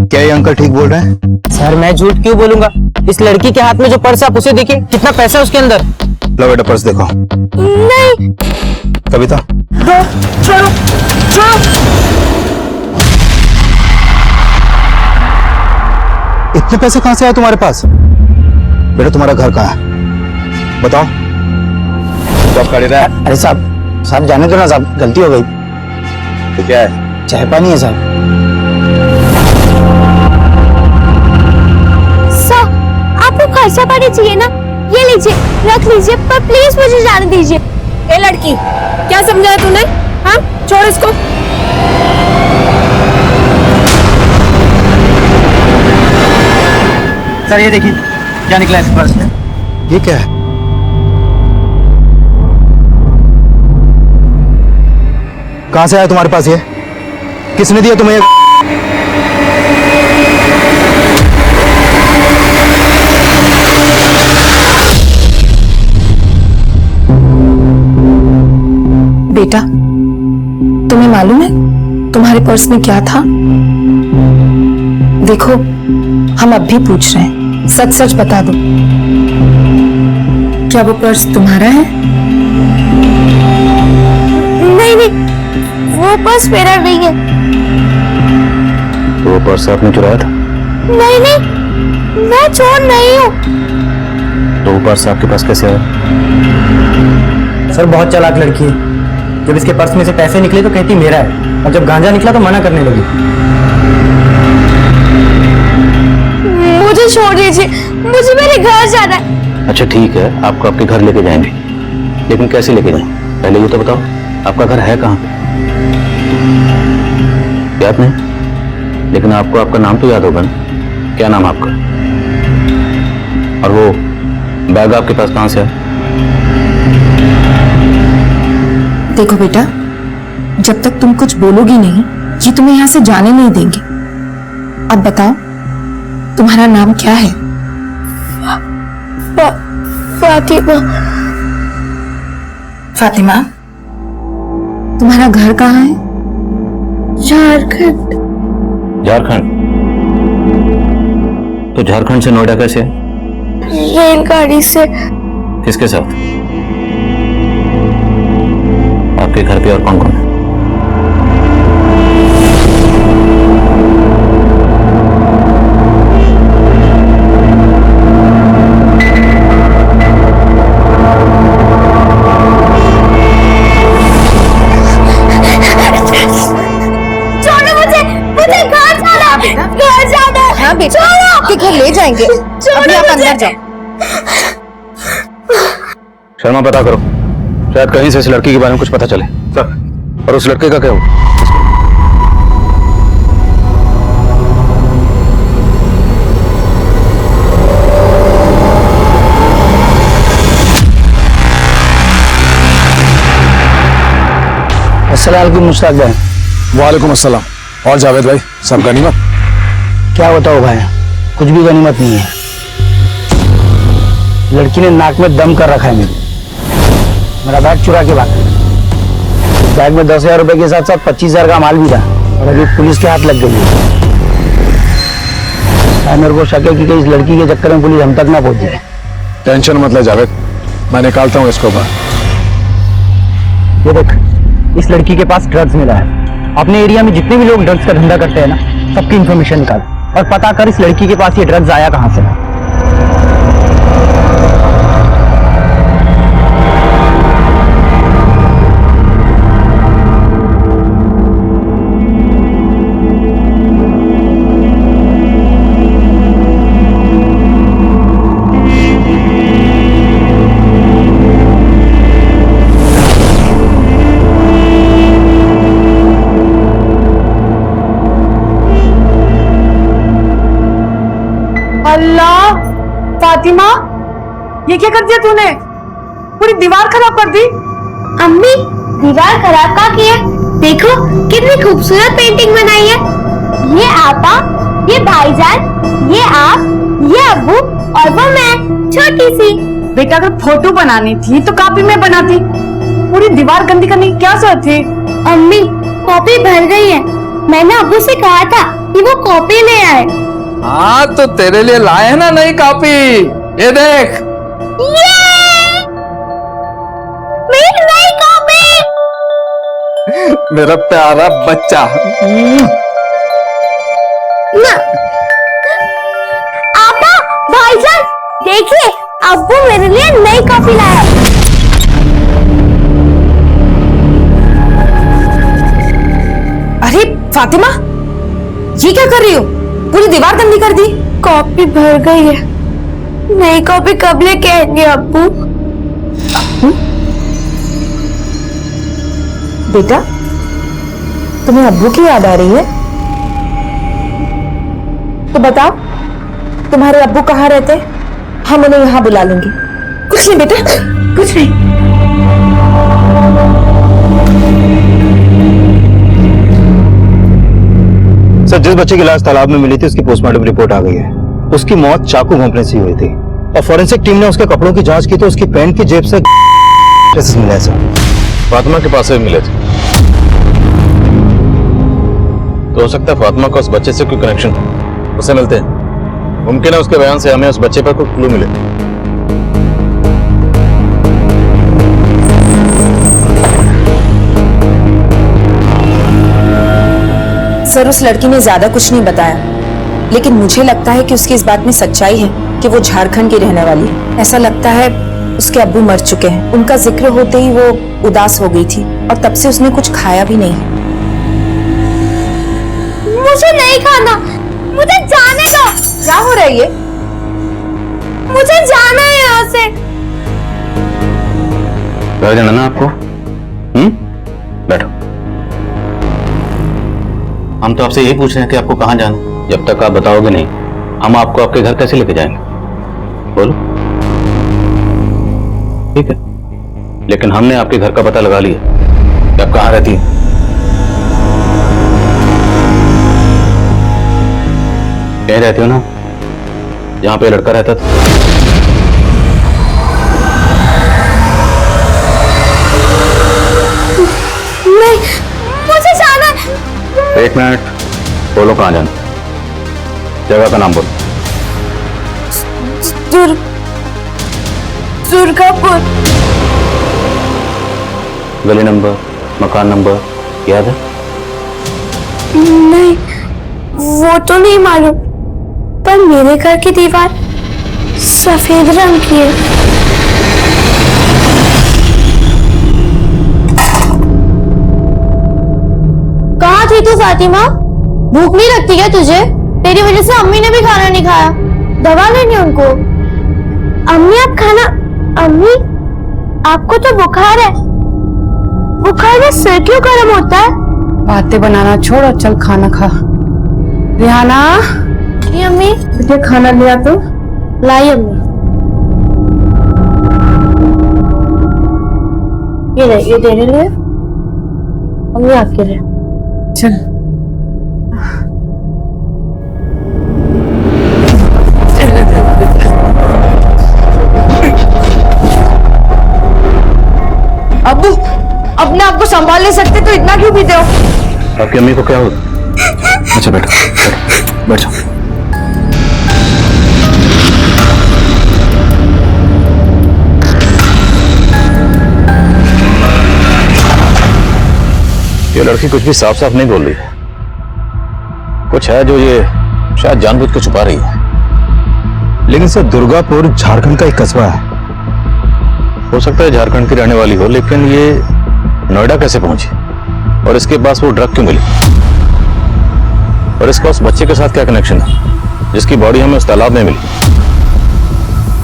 S16: क्या ये अंकल ठीक बोल रहे हैं?
S15: सर मैं झूठ क्यों बोलूंगा? इस लड़की के हाथ में जो पर्स है आप उसे देखिए, कितना पैसा है उसके अंदर।
S16: लो बेटा पर्स देखो।
S13: नहीं
S16: कविता
S13: छोड़ो।
S16: इतने पैसे कहां से आए तुम्हारे पास? बेटा तुम्हारा घर कहाँ है बताओ।
S2: अरे साहब जाने दो ना साहब, गलती हो गई।
S16: तो क्या है?
S2: चाय पानी है साहब।
S13: सर आपको खर्चा पानी चाहिए ना, ये लीजिए रख लीजिए, पर प्लीज मुझे जाने दीजिए।
S9: ए लड़की क्या समझा है तूने? हाँ छोड़ इसको।
S15: सर ये देखिए क्या निकला इस पर्स में।
S16: ये क्या है? कहां से आया तुम्हारे पास ये? किसने दिया तुम्हें?
S5: बेटा तुम्हें मालूम है तुम्हारे पर्स में क्या था? देखो हम अब भी पूछ रहे हैं, सच सच बता दो, क्या वो पर्स तुम्हारा है?
S13: नहीं वो पर्स मेरा नहीं है।
S16: तो वो पर्स आपने चुराया था?
S13: नहीं मैं चोर नहीं हूँ।
S16: तो वो पर्स आपके पास कैसे आया?
S15: सर बहुत चालाक लड़की है। जब इसके पर्स में से पैसे निकले तो कहती मेरा है, और जब गांजा निकला तो मना करने लगी।
S13: मुझे छोड़ दीजिए, मुझे मेरे घर जाना है।
S16: अच्छा ठीक है, आपको आपके घर लेके जाएंगे, लेकिन कैसे लेके जाएं? पहले ये तो बताओ आपका घर है कहाँ पे? याद नहीं? लेकिन आपको आपका नाम तो याद होगा ना? क्या नाम आपका? और वो बैग आपके पास कहाँ से है?
S5: देखो बेटा, जब तक तुम कुछ बोलोगी नहीं ये तुम्हें यहाँ से जाने नहीं देंगे। अब बताओ तुम्हारा नाम क्या है?
S13: फातिमा।
S5: फातिमा, तुम्हारा घर कहाँ है?
S13: झारखंड।
S16: झारखंड? तो झारखंड से नोएडा कैसे?
S13: रेलगाड़ी से।
S16: किसके साथ? आपके घर पे और कौन कौन है?
S14: हाँ बेटा आपके घर ले जाएंगे, अभी आप अंदर जाओ।
S16: शर्मा पता करो
S2: शायद कहीं से इस लड़की के बारे में कुछ पता चले। सर, और उस लड़के का क्या हुआ?
S6: अस्सलाम मुश्ताक भाई।
S11: वालेकुम अस्सलाम। और जावेद भाई, सब गनीमत?
S6: क्या बताओ भाई, कुछ भी गनीमत नहीं है। लड़की ने नाक में दम कर रखा है मेरा बैग चुरा के भाग। बैग में 10,000 रुपए के साथ साथ 25,000 का माल भी था और अभी पुलिस के हाथ लग गई है। मेरे को शक है कि इस लड़की के चक्कर में पुलिस हम तक ना पहुंच जाए।
S11: टेंशन मत ले जावेद, मैं निकालता हूँ इसको बाहर।
S6: ये देख, इस लड़की के पास ड्रग्स मिला है। अपने एरिया में जितने भी लोग ड्रग्स का धंधा करते हैं ना, सबकी इंफॉर्मेशन निकाल और पता कर इस लड़की के पास ये ड्रग्स आया कहां से।
S9: अल्लाह, फातिमा, ये क्या कर दिया तूने? पूरी दीवार खराब कर दी।
S13: अम्मी, दीवार खराब का किया? देखो कितनी खूबसूरत पेंटिंग बनाई है। ये आपा, ये भाईजान, ये आप, ये अब्बू और वो मैं, छोटी सी।
S9: बेटा, अगर फोटो बनानी थी तो कॉपी में बनाती। पूरी दीवार गंदी करने की क्या जरूरत थी?
S13: अम्मी, कॉपी भर गई है। मैंने अब्बू से कहा था कि वो कॉपी ले आए।
S7: हाँ, तो तेरे लिए लाए हैं ना नई कॉपी। ये देख,
S13: मेरी नई कॉपी।
S7: मेरा प्यारा बच्चा।
S13: आपा, भाईजान, देखिए अब्बू मेरे लिए नई कॉपी लाया।
S9: अरे फातिमा, ये क्या कर रही हो? पूरी दीवार गंदी कर दी।
S13: कॉपी भर गई है, नई कॉपी कब लेके आएंगे अब्बू?
S9: बेटा, तुम्हें अब्बू की याद आ रही है? तो बताओ, तुम्हारे अब्बू कहाँ रहते? हम उन्हें यहाँ बुला लेंगे। कुछ नहीं बेटा, कुछ नहीं।
S16: सर, जिस बच्चे की लाश तालाब में मिली थी उसकी पोस्टमार्टम रिपोर्ट आ गई है। उसकी मौत चाकू घोंपने से हुई थी और फॉरेंसिक टीम ने उसके कपड़ों की जांच की तो उसकी पैंट की जेब से ट्रेसेस मिले हैं सर।
S2: फातिमा के पास से भी मिले थे, तो हो सकता है फातिमा का उस बच्चे से कोई कनेक्शन हो। उसे मिलते हैं, मुमकिन है उसके बयान से हमें उस बच्चे पर कोई क्लू मिले।
S5: सर, उस लड़की ने ज्यादा कुछ नहीं बताया, लेकिन मुझे लगता है कि उसकी इस बात में सच्चाई है कि वो झारखंड की रहने वाली है। ऐसा लगता है उसके अब्बू मर चुके हैं। उनका जिक्र होते ही वो उदास हो गई थी और तब से उसने कुछ खाया भी नहीं।
S13: मुझे नहीं खाना, मुझे जाने दो।
S9: क्या हो रहा है ये?
S13: मुझे जाना है यहाँ से।
S2: घर जाना ना आपको? बैठो। हम तो आपसे यही पूछ रहे हैं कि आपको कहाँ जाना है। जब तक आप बताओगे नहीं, हम आपको आपके घर कैसे लेके जाएंगे? बोलो। ठीक है, लेकिन हमने आपके घर का पता लगा लिया कि आप कहाँ रहती हैं। कहीं रहती हो ना, जहां पे लड़का रहता था।
S13: नहीं, मुझे जाना है।
S2: एक मिनट, बोलो कहाँ जाना? जगह का नाम बोलो।
S13: दुर्गापुर।
S2: गली नंबर, मकान नंबर याद है?
S13: नहीं, वो तो नहीं मालूम, पर मेरे घर की दीवार सफेद रंग की है। कहाँ थी तू फातिमा? भूख नहीं लगती क्या तुझे? तेरी वजह से अम्मी ने भी खाना नहीं खाया। दवा लेनी उनको। अम्मी आप खाना, अम्मी आपको तो बुखार है। बुखार में सिर क्यों गर्म होता है?
S9: बातें बनाना छोड़ और चल खाना खा। रिहाना,
S13: ये अम्मी,
S9: तुझे खाना लिया तो
S13: लाई अम्मी। ये देने लिए अम्मी आपके लिए।
S9: चल। अब्बू, अपने आप को संभाल नहीं सकते तो इतना क्यों पीते हो?
S2: आपकी अम्मी को क्या हो? अच्छा बैठो, बैठ जाओ। ये लड़की कुछ भी साफ साफ नहीं बोल रही है। कुछ है जो ये शायद जानबूझ के छुपा रही है।
S16: लेकिन सर दुर्गापुर झारखंड का एक कस्बा है।
S2: हो सकता है झारखंड की रहने वाली हो, लेकिन ये नोएडा कैसे पहुंची और इसके पास वो ड्रग क्यों मिली और इसका उस बच्चे के साथ क्या कनेक्शन है जिसकी बॉडी हमें उस तालाब में मिली?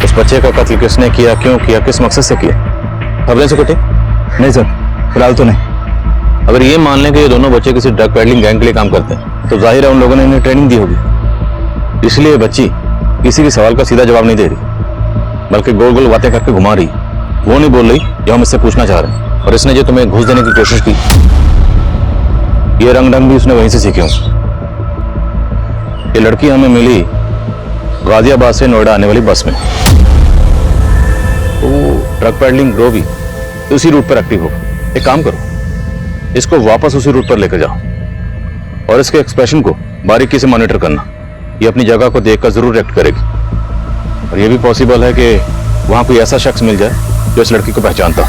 S2: उस बच्चे का कत्ल किसने किया, क्यों किया, किस मकसद से किया? खबरें से कुछ
S16: नहीं सर, फिलहाल तो नहीं।
S2: अगर ये मान लें कि ये दोनों बच्चे किसी ड्रग पेडलिंग गैंग के लिए काम करते हैं तो जाहिर है उन लोगों ने इन्हें ट्रेनिंग दी होगी। इसलिए ये बच्ची किसी भी सवाल का सीधा जवाब नहीं दे रही, बल्कि गोल गोल बातें करके घुमा रही। वो नहीं बोल रही जो हम इससे पूछना चाह रहे हैं। और इसने जो तुम्हें घूस देने की कोशिश की, ये रंग ढंग भी उसने वहीं से सीखे हों। ये लड़की हमें मिली गाजियाबाद से नोएडा आने वाली बस में। तो ट्रक पैडलिंग ग्रो भी उसी रूट पर एक्टिव हो। एक काम करो, इसको वापस उसी रूट पर लेकर जाओ और इसके एक्सप्रेशन को बारीकी से मॉनिटर करना। ये अपनी जगह को देखकर जरूर रिएक्ट करेगी। और ये भी पॉसिबल है कि वहां कोई ऐसा शख्स मिल जाए जो इस लड़की को पहचानता हो।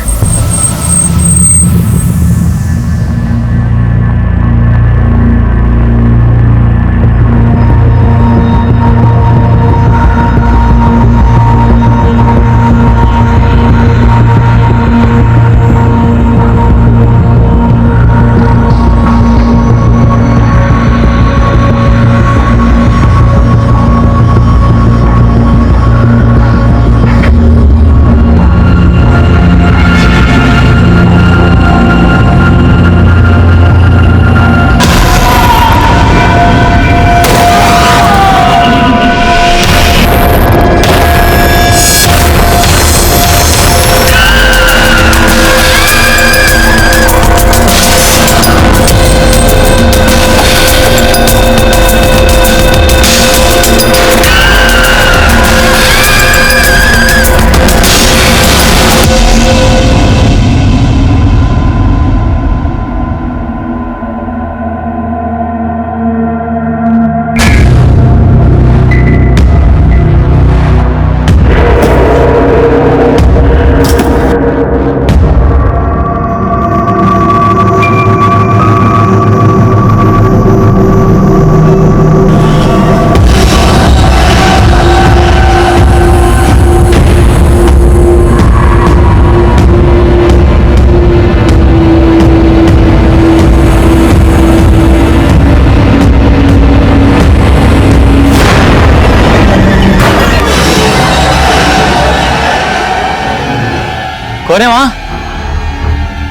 S2: कौन है वहां?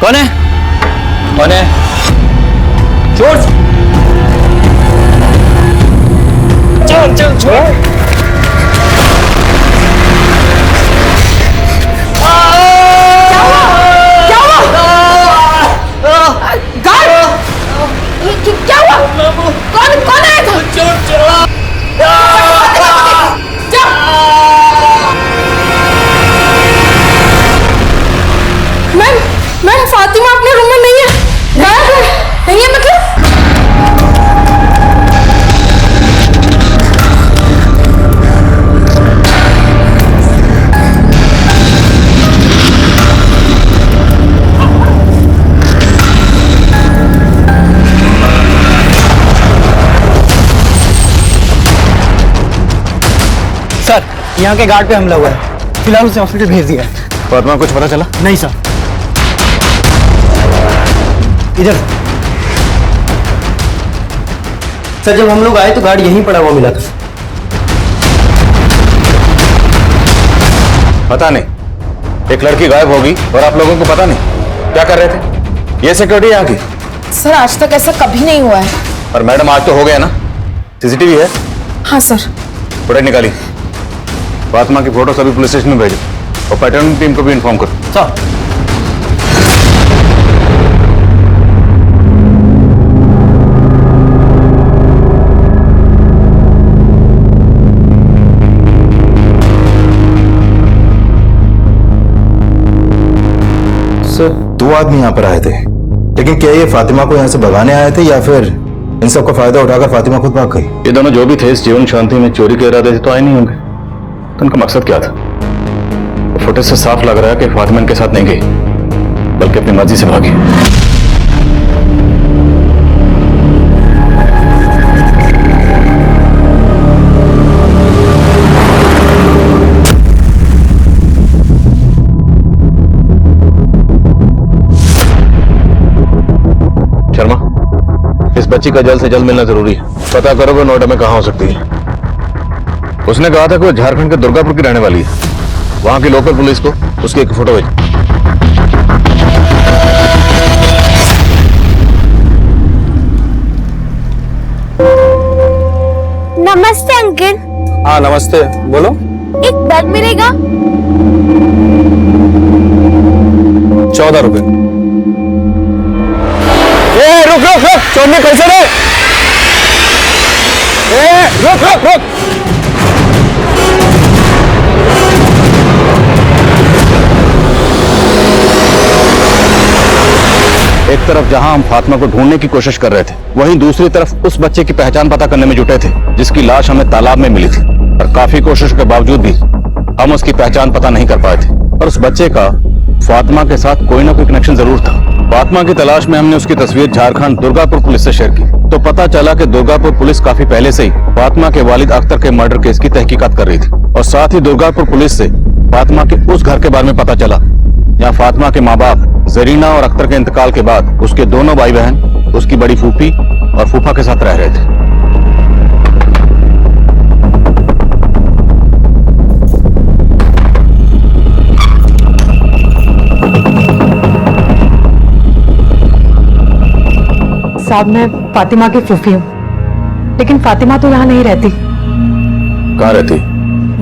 S2: कौन है? कौन है? छोड़ चल चल छोड़।
S13: क्या हुआ? कौन आया था? मैम फातिमा अपने रूम में नहीं है। गायब है। नहीं है मतलब?
S15: सर, यहाँ के गार्ड पे हमला हुआ है। फिलहाल उसे हॉस्पिटल भेज दिया है।
S2: फातिमा कुछ पता चला?
S15: नहीं सर। इधर सर, जब हम लोग आए तो गार्ड यहीं पड़ा हुआ मिला था।
S2: पता नहीं,
S16: एक लड़की गायब होगी और आप लोगों को पता नहीं क्या कर रहे थे? ये सिक्योरिटी यहाँ की?
S5: सर आज तक ऐसा कभी नहीं हुआ है।
S16: और मैडम आज तो हो गया ना, सीसीटीवी है?
S5: हाँ सर।
S16: फुटेज निकाली, फातिमा की फोटो सभी पुलिस स्टेशन में भेजो और पैटर्न टीम को भी इन्फॉर्म करो।
S15: सर
S16: दो आदमी यहाँ पर आए थे, लेकिन क्या ये फातिमा को यहाँ से भगाने आए थे या फिर इन सब का फायदा उठाकर फातिमा खुद भाग गई? ये दोनों जो भी थे इस जीवन शांति में चोरी के इरादे से तो आए नहीं होंगे, तो उनका मकसद क्या था? फुटेज से साफ लग रहा है कि फातिमा इनके साथ नहीं गई बल्कि अपनी मर्जी से भागी। शर्मा, इस बच्ची का जल्द से जल्द मिलना जरूरी है। पता करोगे नोएडा में कहाँ हो सकती है? उसने कहा था कि वो झारखंड के दुर्गापुर की रहने वाली है। वहां की लोकल पुलिस को उसकी एक फोटो भेज।
S13: नमस्ते अंकल।
S12: हाँ नमस्ते, बोलो।
S13: एक बैग मिलेगा?
S12: 14 रुपए। रुक रुक रुक, चोरने कैसे रे? रुक रुक रुक।
S16: एक तरफ जहां हम फातिमा को ढूंढने की कोशिश कर रहे थे, वहीं दूसरी तरफ उस बच्चे की पहचान पता करने में जुटे थे जिसकी लाश हमें तालाब में मिली थी। और काफी कोशिश के बावजूद भी हम उसकी पहचान पता नहीं कर पाए थे। और उस बच्चे का फातिमा के साथ कोई ना कोई कनेक्शन जरूर था। फातिमा की तलाश में हमने उसकी तस्वीर झारखंड दुर्गापुर पुलिस से शेयर की, तो पता चला कि दुर्गापुर पुलिस काफी पहले से ही फातिमा के वालिद अख्तर के मर्डर केस की तहकीकात कर रही थी। और साथ ही दुर्गापुर पुलिस से फातिमा के उस घर के बारे में पता चला जहाँ फातिमा के माँ बाप जरीना और अख्तर के इंतकाल के बाद उसके दोनों भाई बहन उसकी बड़ी फूफी और फूफा के साथ रह रहे थे।
S5: साहब मैं फातिमा की फूफी हूँ, लेकिन फातिमा तो यहाँ नहीं रहती।
S16: कहाँ रहती?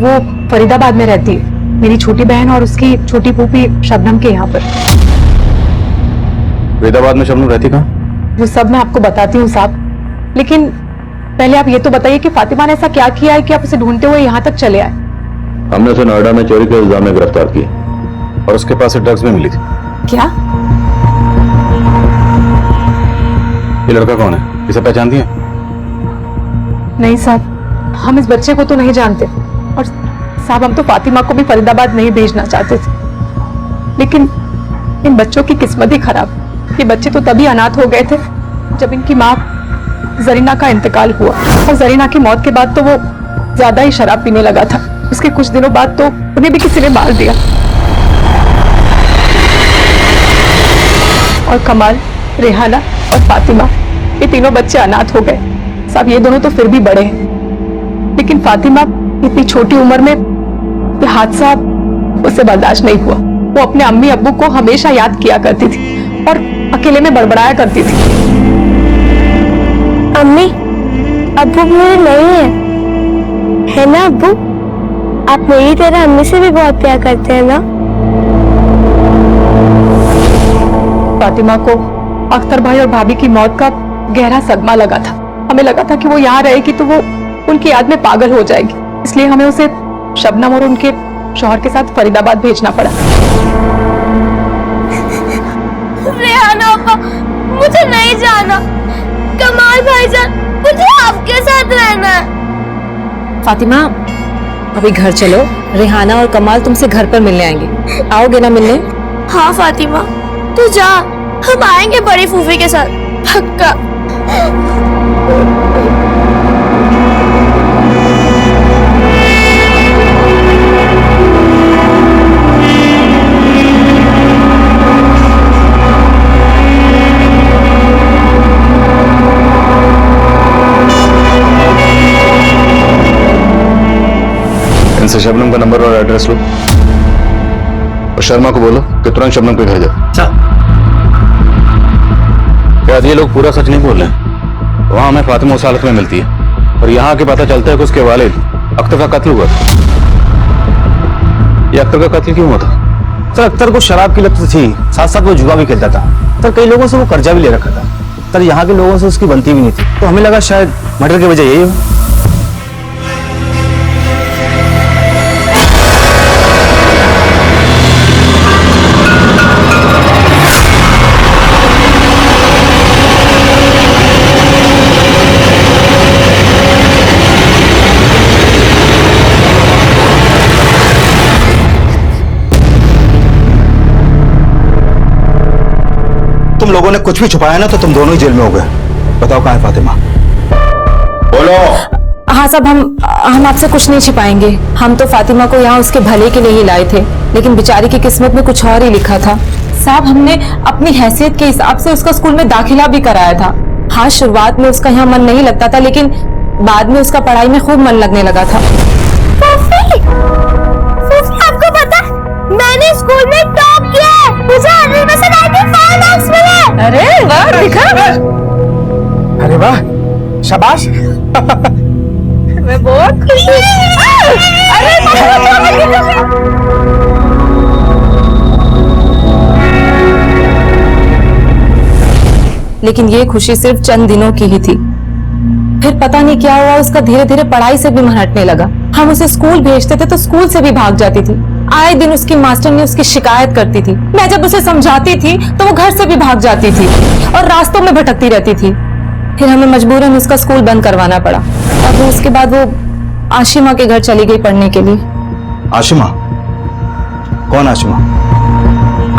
S5: वो फरीदाबाद में रहती है। मेरी छोटी बहन और उसकी छोटी फूफी शबनम के यहाँ पर।
S16: फरीदाबाद में शबनम रहती कहाँ?
S5: वो सब मैं आपको बताती हूँ साहब, लेकिन पहले आप ये तो बताइए कि फातिमा ने ऐसा क्या किया है कि आप उसे ढूंढते हुए यहाँ तक चले आए?
S16: हमने उसे नोएडा में चोरी के इल्जाम में गिरफ्तार किया और उसके पास से ड्रग्स भी मिली थी।
S5: क्या?
S16: ये लड़का कौन है? इसे पहचानती है?
S5: नहीं साहब, हम इस बच्चे को तो नहीं जानते। और साहब हम तो फातिमा को भी फरीदाबाद नहीं भेजना चाहते थे, लेकिन इन बच्चों की किस्मत ही खराब। ये बच्चे तो तभी अनाथ हो गए थे जब इनकी माँ जरीना का इंतकाल हुआ। और जरीना की मौत के बाद तो वो ज्यादा ही शराब पीने लगा था। उसके कुछ दिनों बाद तो उन्हें भी किसी ने मार दिया। और कमाल, रेहाना और फातिमा, ये तीनों बच्चे अनाथ हो गए। साहब ये दोनों तो फिर भी बड़े हैं, लेकिन फातिमा इतनी छोटी उम्र में ये हादसा उसे बर्दाश्त नहीं हुआ। वो अपने अम्मी अब्बू को हमेशा याद किया करती थी और अकेले में बड़बड़ाया करती थी।
S13: अम्मी अब्बू मेरे नहीं है ना अब्बू? आप मेरी तरह अम्मी से भी बहुत प्यार करते हैं ना?
S5: फातिमा को अख्तर भाई और भाभी की मौत का गहरा सदमा लगा था। हमें लगा था कि वो यहाँ रहेगी तो वो उनकी याद में पागल हो जाएगी, इसलिए हमें उसे शबनम और उनके शौहर के साथ फरीदाबाद भेजना पड़ा।
S13: रेहाना अब्बा, मुझे नहीं जाना। कमाल भाईजान, मुझे आपके साथ रहना है।
S14: फातिमा अभी घर चलो, रेहाना और कमाल तुमसे घर पर मिलने आएंगे। आओगे ना मिलने?
S13: हाँ फातिमा तू जा, हम आएंगे बड़ी फूफी के साथ, पक्का।
S16: इनसे शबनम का नंबर और एड्रेस लो। और शर्मा को बोलो कि तुरंत शबनम के घर जाओ। क्या ये लोग पूरा सच नहीं बोल रहे हैं? वहां हमें फातिमा उस हालत में मिलती है और यहाँ आके पता चलता है कि उसके वालिद अख्तर का कत्ल हुआ। ये अख्तर का कत्ल क्यों हुआ था?
S2: सर अख्तर को शराब की लत थी, साथ साथ वो जुआ भी खेलता था। सर कई लोगों से वो कर्जा भी ले रखा था। सर यहाँ के लोगों से उसकी बनती भी नहीं थी, तो हमें लगा शायद मर्डर की वजह यही हो।
S16: तुम लोगों ने कुछ भी छुपाया ना तो तुम दोनों ही जेल में हो गए। बताओ कहाँ है फातिमा? बोलो।
S5: हाँ साहब, हम आपसे कुछ नहीं छिपाएंगे। हम तो फातिमा को यहाँ उसके भले के लिए ही लाए थे, लेकिन बेचारी की किस्मत में कुछ और ही लिखा था। साहब हमने अपनी हैसियत के हिसाब से उसका स्कूल में दाखिला भी कराया था। हाँ शुरुआत में उसका यहाँ मन नहीं लगता था, लेकिन बाद में उसका पढ़ाई में खूब मन लगने लगा था।
S13: आपको पता मैंने स्कूल में टॉप किया है, मुझे 100 में से 95 मार्क्स मिले।
S5: अरे वाह, दिखा।
S6: अरे वाह, शाबाश।
S13: मैं बहुत खुश हूँ।
S5: लेकिन ये खुशी सिर्फ चंद दिनों की ही थी। फिर पता नहीं क्या हुआ, उसका धीरे धीरे पढ़ाई से भी मन हटने लगा। हम उसे स्कूल भेजते थे तो स्कूल से भी भाग जाती थी। आए दिन उसकी मास्टरनी उसकी शिकायत करती थी। मैं जब उसे समझाती थी तो वो घर से भी भाग जाती थी और रास्तों में भटकती रहती थी। फिर हमें मजबूरन उसका स्कूल बंद करवाना पड़ा और फिर उसके बाद वो आशिमा के घर चली गई पढ़ने के लिए।
S16: आशिमा? कौन आशिमा?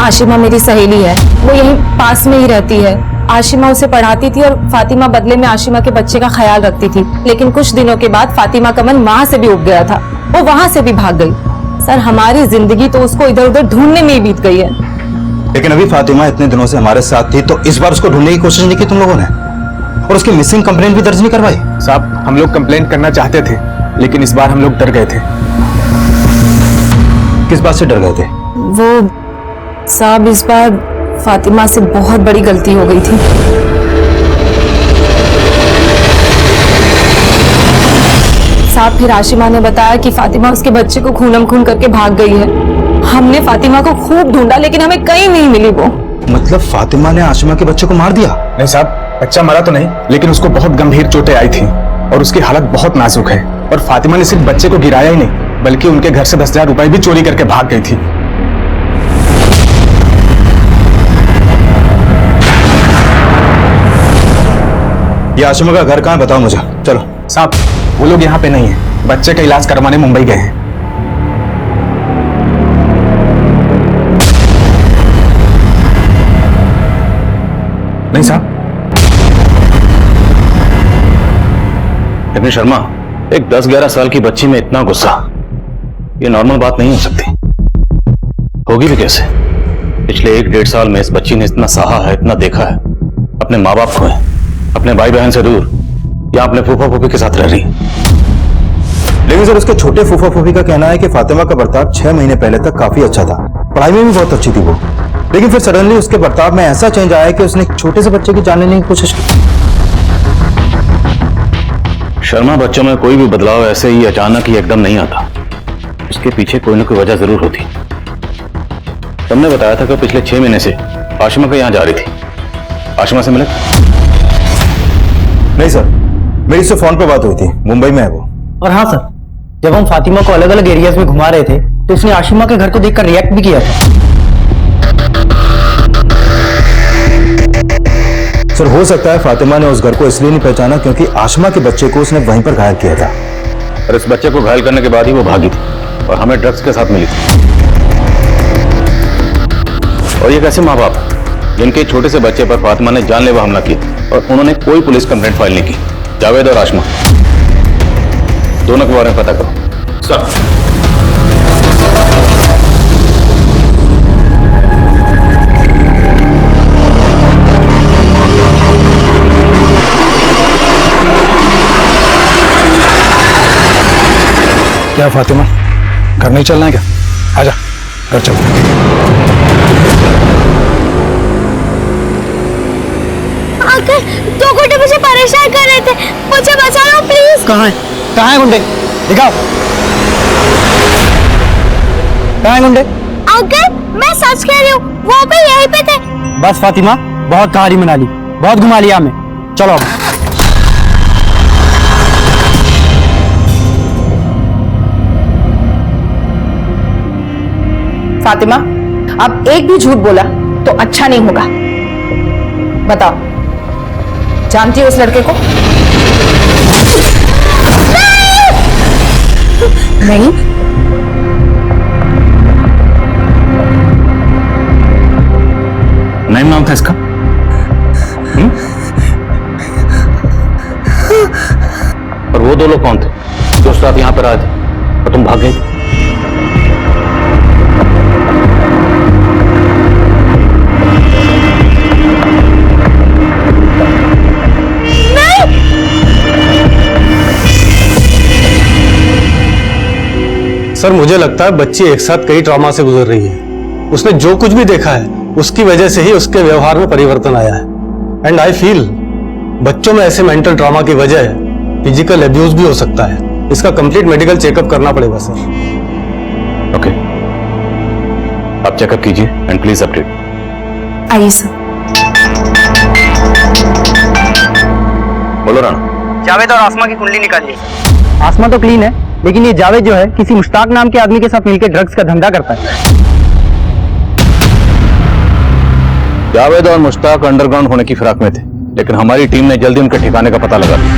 S5: आशिमा मेरी सहेली है, वो यहीं पास में ही रहती है। आशिमा उसे पढ़ाती थी और फातिमा बदले में आशिमा के बच्चे का ख्याल रखती थी। लेकिन कुछ दिनों के बाद फातिमा का मन वहां से भी उब गया था, वो वहां से भी भाग गई। सर हमारी जिंदगी तो उसको इधर उधर ढूंढने में ही बीत गई है।
S16: लेकिन अभी फातिमा इतने दिनों से हमारे साथ थी, तो इस बार उसको ढूंढने की कोशिश नहीं की तुम लोगों ने? और उसकी मिसिंग कंप्लेंट भी दर्ज नहीं करवाई?
S6: साहब हम लोग कंप्लेंट करना चाहते थे, लेकिन इस बार हम लोग डर गए थे।
S16: किस बात से डर गए थे?
S5: वो साहब इस बार फातिमा से बहुत बड़ी गलती हो गई थी। साहब फिर आशिमा ने बताया कि फातिमा उसके बच्चे को खूनम खून करके भाग गई है। हमने फातिमा को खूब ढूंढा लेकिन हमें कहीं नहीं मिली वो।
S16: मतलब फातिमा ने आशिमा के बच्चे को मार दिया?
S6: नहीं साहब, बच्चा मरा तो नहीं, लेकिन उसको बहुत गंभीर चोटें आई थी और उसकी हालत बहुत नाजुक है। और फातिमा ने सिर्फ बच्चे को गिराया ही नहीं, बल्कि उनके घर से 10,000 रुपए भी चोरी करके भाग गई थी।
S16: ये आशिमा का घर कहाँ है बताओ मुझे। चलो।
S6: साहब वो लोग यहाँ पे नहीं है, बच्चे का इलाज करवाने मुंबई गए हैं। नहीं साहब।
S16: लेकिन शर्मा, एक 10-11 साल की बच्ची में इतना गुस्सा, ये नॉर्मल बात नहीं हो सकती। होगी भी कैसे? पिछले 1-1.5 साल में इस बच्ची ने इतना सहा है, इतना देखा है। अपने माँ बाप खोए, अपने भाई बहन से दूर, या अपने फूफा फूफी के साथ रह रही। लेकिन सर उसके छोटे फूफा फूफी का कहना है कि फातिमा का बर्ताव 6 महीने पहले तक काफी अच्छा था, पढ़ाई में भी बहुत अच्छी थी वो। लेकिन फिर सडनली उसके बर्ताव में ऐसा चेंज आया कि उसने एक छोटे से बच्चे की जान लेने की कोशिश की। शर्मा, बच्चों में कोई भी बदलाव ऐसे ही अचानक ही एकदम नहीं आता। उसके पीछे कोई ना कोई वजह जरूर होती। तुमने बताया था कि पिछले 6 महीने से आशिमा के यहाँ जा रही थी। आशिमा से मिले? नहीं सर, मेरी उससे फोन पे बात हुई थी, मुंबई में है वो।
S15: और हाँ सर, जब हम फातिमा को अलग अलग एरियाज में घुमा रहे थे तो उसने आशिमा के घर को देखकर रिएक्ट भी किया था।
S16: सर हो सकता है फातिमा ने उस घर को इसलिए नहीं पहचाना क्योंकि आशिमा के बच्चे को उसने वहीं पर घायल किया था, और इस बच्चे को घायल करने के बाद ही वो भागी थी और हमें ड्रग्स के साथ मिली थी। और ये कैसे माँ बाप जिनके छोटे से बच्चे पर फातिमा ने जानलेवा हमला किया और उन्होंने कोई पुलिस कंप्लेंट फाइल नहीं की? जावेद और आशिमा दोनों के बारे में पता करो। सर।
S6: क्या फातिमा, घर नहीं चलना है क्या? आजा
S13: अंकल 2 गुंडे मुझे परेशान कर रहे थे, मुझे बचा लो प्लीज।
S15: कहाँ है गुंडे? दिखाओ, कहाँ है गुंडे?
S13: अंकल मैं सच कह रही हूँ, वो भी यहीं पे थे।
S15: बस फातिमा, बहुत कहानी बना ली, बहुत घुमा लिया हमें, चलो अब।
S5: फातिमा, अब एक भी झूठ बोला तो अच्छा नहीं होगा। बताओ, जानती हो उस लड़के को? नहीं।
S2: नहीं नाम था इसका? और वो 2 लोग कौन थे जो उस रात यहां पर आए थे और तुम भाग गए?
S11: सर मुझे लगता है बच्ची एक साथ कई ट्रॉमा से गुजर रही है। उसने जो कुछ भी देखा है उसकी वजह से ही उसके व्यवहार में परिवर्तन आया है। एंड आई फील बच्चों में ऐसे मेंटल ट्रॉमा की वजह फिजिकल एब्यूज भी हो सकता है। इसका कंप्लीट मेडिकल चेकअप करना पड़ेगा सर।
S2: ओके, आप चेकअप कीजिए एंड प्लीज अपडेट।
S5: आइए सर।
S2: बोलो राणा।
S15: जावेद और आसमा की कुंडली निकालिए। आसमा तो क्लीन है, लेकिन ये जावेद जो है किसी मुश्ताक नाम के आदमी के साथ मिलकर ड्रग्स का धंधा करता है।
S2: जावेद और मुश्ताक अंडरग्राउंड होने की फिराक में थे, लेकिन हमारी टीम ने जल्दी उनके ठिकाने का पता लगा लिया।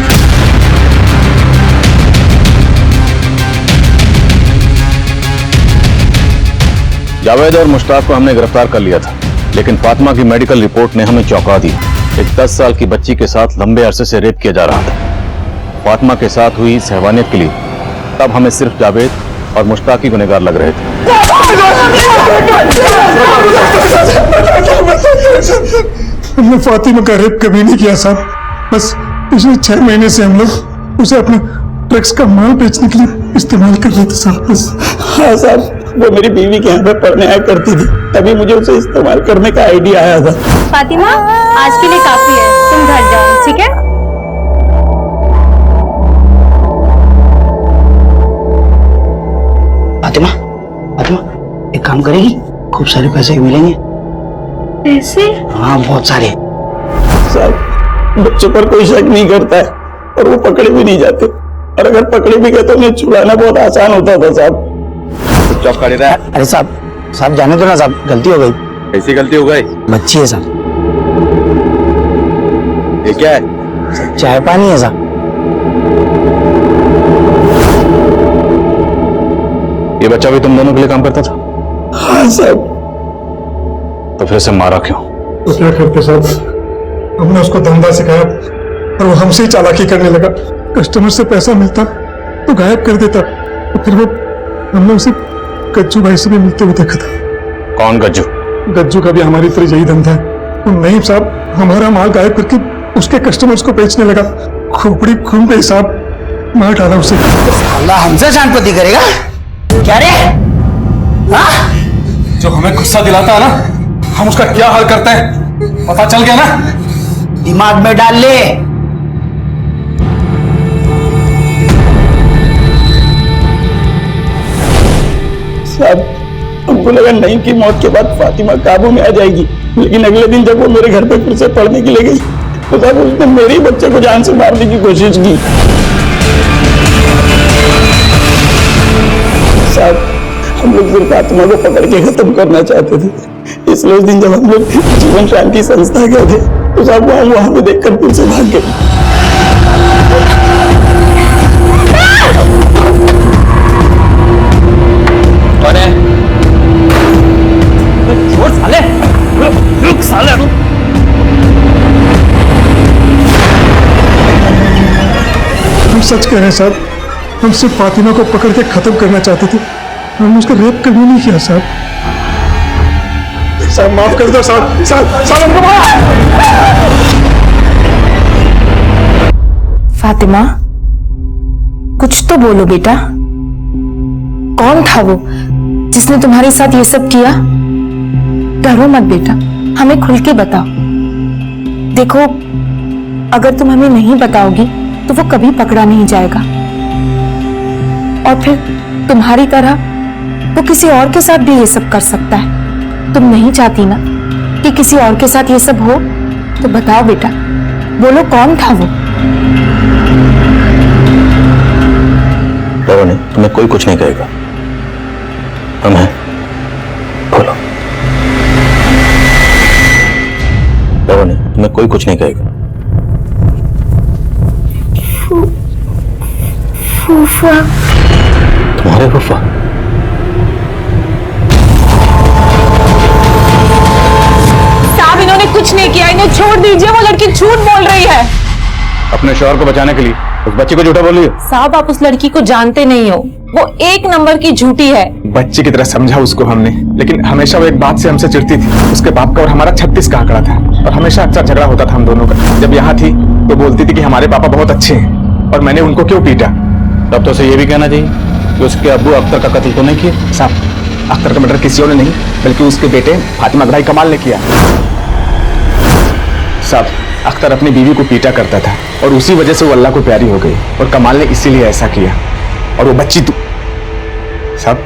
S2: जावेद और मुश्ताक को हमने गिरफ्तार कर लिया था, लेकिन फातिमा की मेडिकल रिपोर्ट ने हमें चौंका दिया। एक 10 साल की बच्ची के साथ लंबे अरसे से रेप किया जा रहा था। फातिमा के साथ हुई इस हैवानियत के लिए तब हमें सिर्फ जावेद और मुश्ताक ही गुनहगार लग रहे थे।
S10: हमने फातिमा का रेप कभी नहीं किया साहब। बस पिछले 6 महीने से हम लोग उसे अपने ड्रग्स का माल बेचने के लिए इस्तेमाल कर रहे थे साहब। बस।
S6: हाँ साहब, वो मेरी बीवी के यहाँ पे पढ़ने आया करती थी, तभी मुझे उसे इस्तेमाल करने का आइडिया आया था।
S14: फातिमा, आज के लिए काफी है, तुम घर जाओ, ठीक है?
S15: फातिमा, एक काम करेगी, खूब सारे पैसे मिलेंगे।
S13: पैसे?
S15: हाँ, बहुत सारे।
S6: साहब, बच्चों पर कोई शक नहीं करता है और वो पकड़े भी नहीं जाते, और अगर पकड़े भी गए तो उन्हें छुड़ाना बहुत आसान होता था साहब।
S2: चुपचाप खड़े रहे।
S15: अरे साहब जाने दो ना साहब, गलती हो गई।
S2: कैसी गलती हो गई?
S15: बच्ची है साहब।
S2: ये क्या है?
S15: चाय पानी है साहब।
S2: ये बच्चा भी तुम दोनों के लिए काम करता था?
S6: हाँ साहब।
S2: तो फिर से मारा क्यों?
S10: तो क्या करते साहब, हमने उसको धंधा सिखाया और वो हमसे ही चालाकी करने लगा। कस्टमर से पैसा मिलता तो गायब कर देता, तो फिर वो हमने उसे गज्जू भाई से भी मिलते हुए देखा था।
S2: कौन गज्जू?
S10: गज्जू का भी हमारी तरह यही धंधा है। वो नहीं साहब, हमारा माल गायब करके उसके कस्टमर्स को बेचने लगा। खोपड़ी खून पे साहब मार डाला उसे।
S15: अल्लाह हमसे शांति करेगा क्या रे? हाँ?
S11: जो हमें गुस्सा दिलाता है ना, हम उसका क्या हाल करते हैं पता चल गया ना?
S15: दिमाग में डाल ले।
S6: साहब, हमको लगा नहीं कि मौत के बाद फातिमा काबू में आ जाएगी, लेकिन अगले दिन जब वो मेरे घर पे फिर से पढ़ने के लिए गई तो साहब उसने मेरे ही बच्चे को जान से मारने की कोशिश की। साहब, हम लोग सिर्फ फातिमा को पकड़ के खत्म करना चाहते थे, इसलिए उस दिन जब हम लोग जीवन शांति संस्था गए थे तो साहब वहां पे देखकर फिर से भाग गए।
S15: साले,
S10: हम सच कह रहे हैं साहब, हम सिर्फ फातिमा को पकड़ के खत्म करना चाहते थे, हमने उसका रेप कभी नहीं किया साहब। साहब माफ कर दो साहब, साहब हमको
S5: फातिमा, कुछ तो बोलो बेटा, कौन था वो जिसने तुम्हारे साथ ये सब किया? डरो मत बेटा, हमें खुल के बताओ। देखो, अगर तुम हमें नहीं बताओगी तो वो कभी पकड़ा नहीं जाएगा, और फिर तुम्हारी तरह वो किसी और के साथ भी ये सब कर सकता है। तुम नहीं चाहती ना कि किसी और के साथ ये सब हो? तो बताओ बेटा, बोलो कौन था वो?
S16: डरो नहीं, तुम्हें कोई कुछ नहीं कहेगा। हम हैं, बोलो। डरो नहीं, तुम्हें कोई कुछ नहीं कहेगा।
S13: फूफा।
S16: तुम्हारे फूफा?
S5: साहब, इन्होंने कुछ नहीं किया, इन्हें छोड़ दीजिए। वो लड़की झूठ बोल रही है।
S16: अपने शौहर को बचाने के लिए उस बच्ची को झूठा बोल रही है?
S17: साहब, आप उस लड़की को जानते नहीं हो, वो एक नंबर की झूठी है।
S6: बच्चे की तरह समझा उसको हमने, लेकिन हमेशा वो एक बात से हमसे चिढ़ती थी। उसके बाप का और हमारा 36 का आंकड़ा था, और हमेशा अक्सर झगड़ा होता था हम दोनों का। जब यहाँ थी तो बोलती थी कि हमारे पापा बहुत अच्छे हैं, और मैंने उनको क्यों पीटा।
S16: तब तो उसे ये भी कहना चाहिए कि उसके अब्बू अख्तर का कत्ल तो नहीं किया।
S6: साहब, अख्तर का मर्डर किसी और ने नहीं, बल्कि उसके बेटे फातिमा भाई कमाल ने किया। साहब, अख्तर अपनी बीवी को पीटा करता था, और उसी वजह से वो अल्लाह को प्यारी हो गई, और कमाल ने इसीलिए ऐसा किया। और वो बच्ची साहब,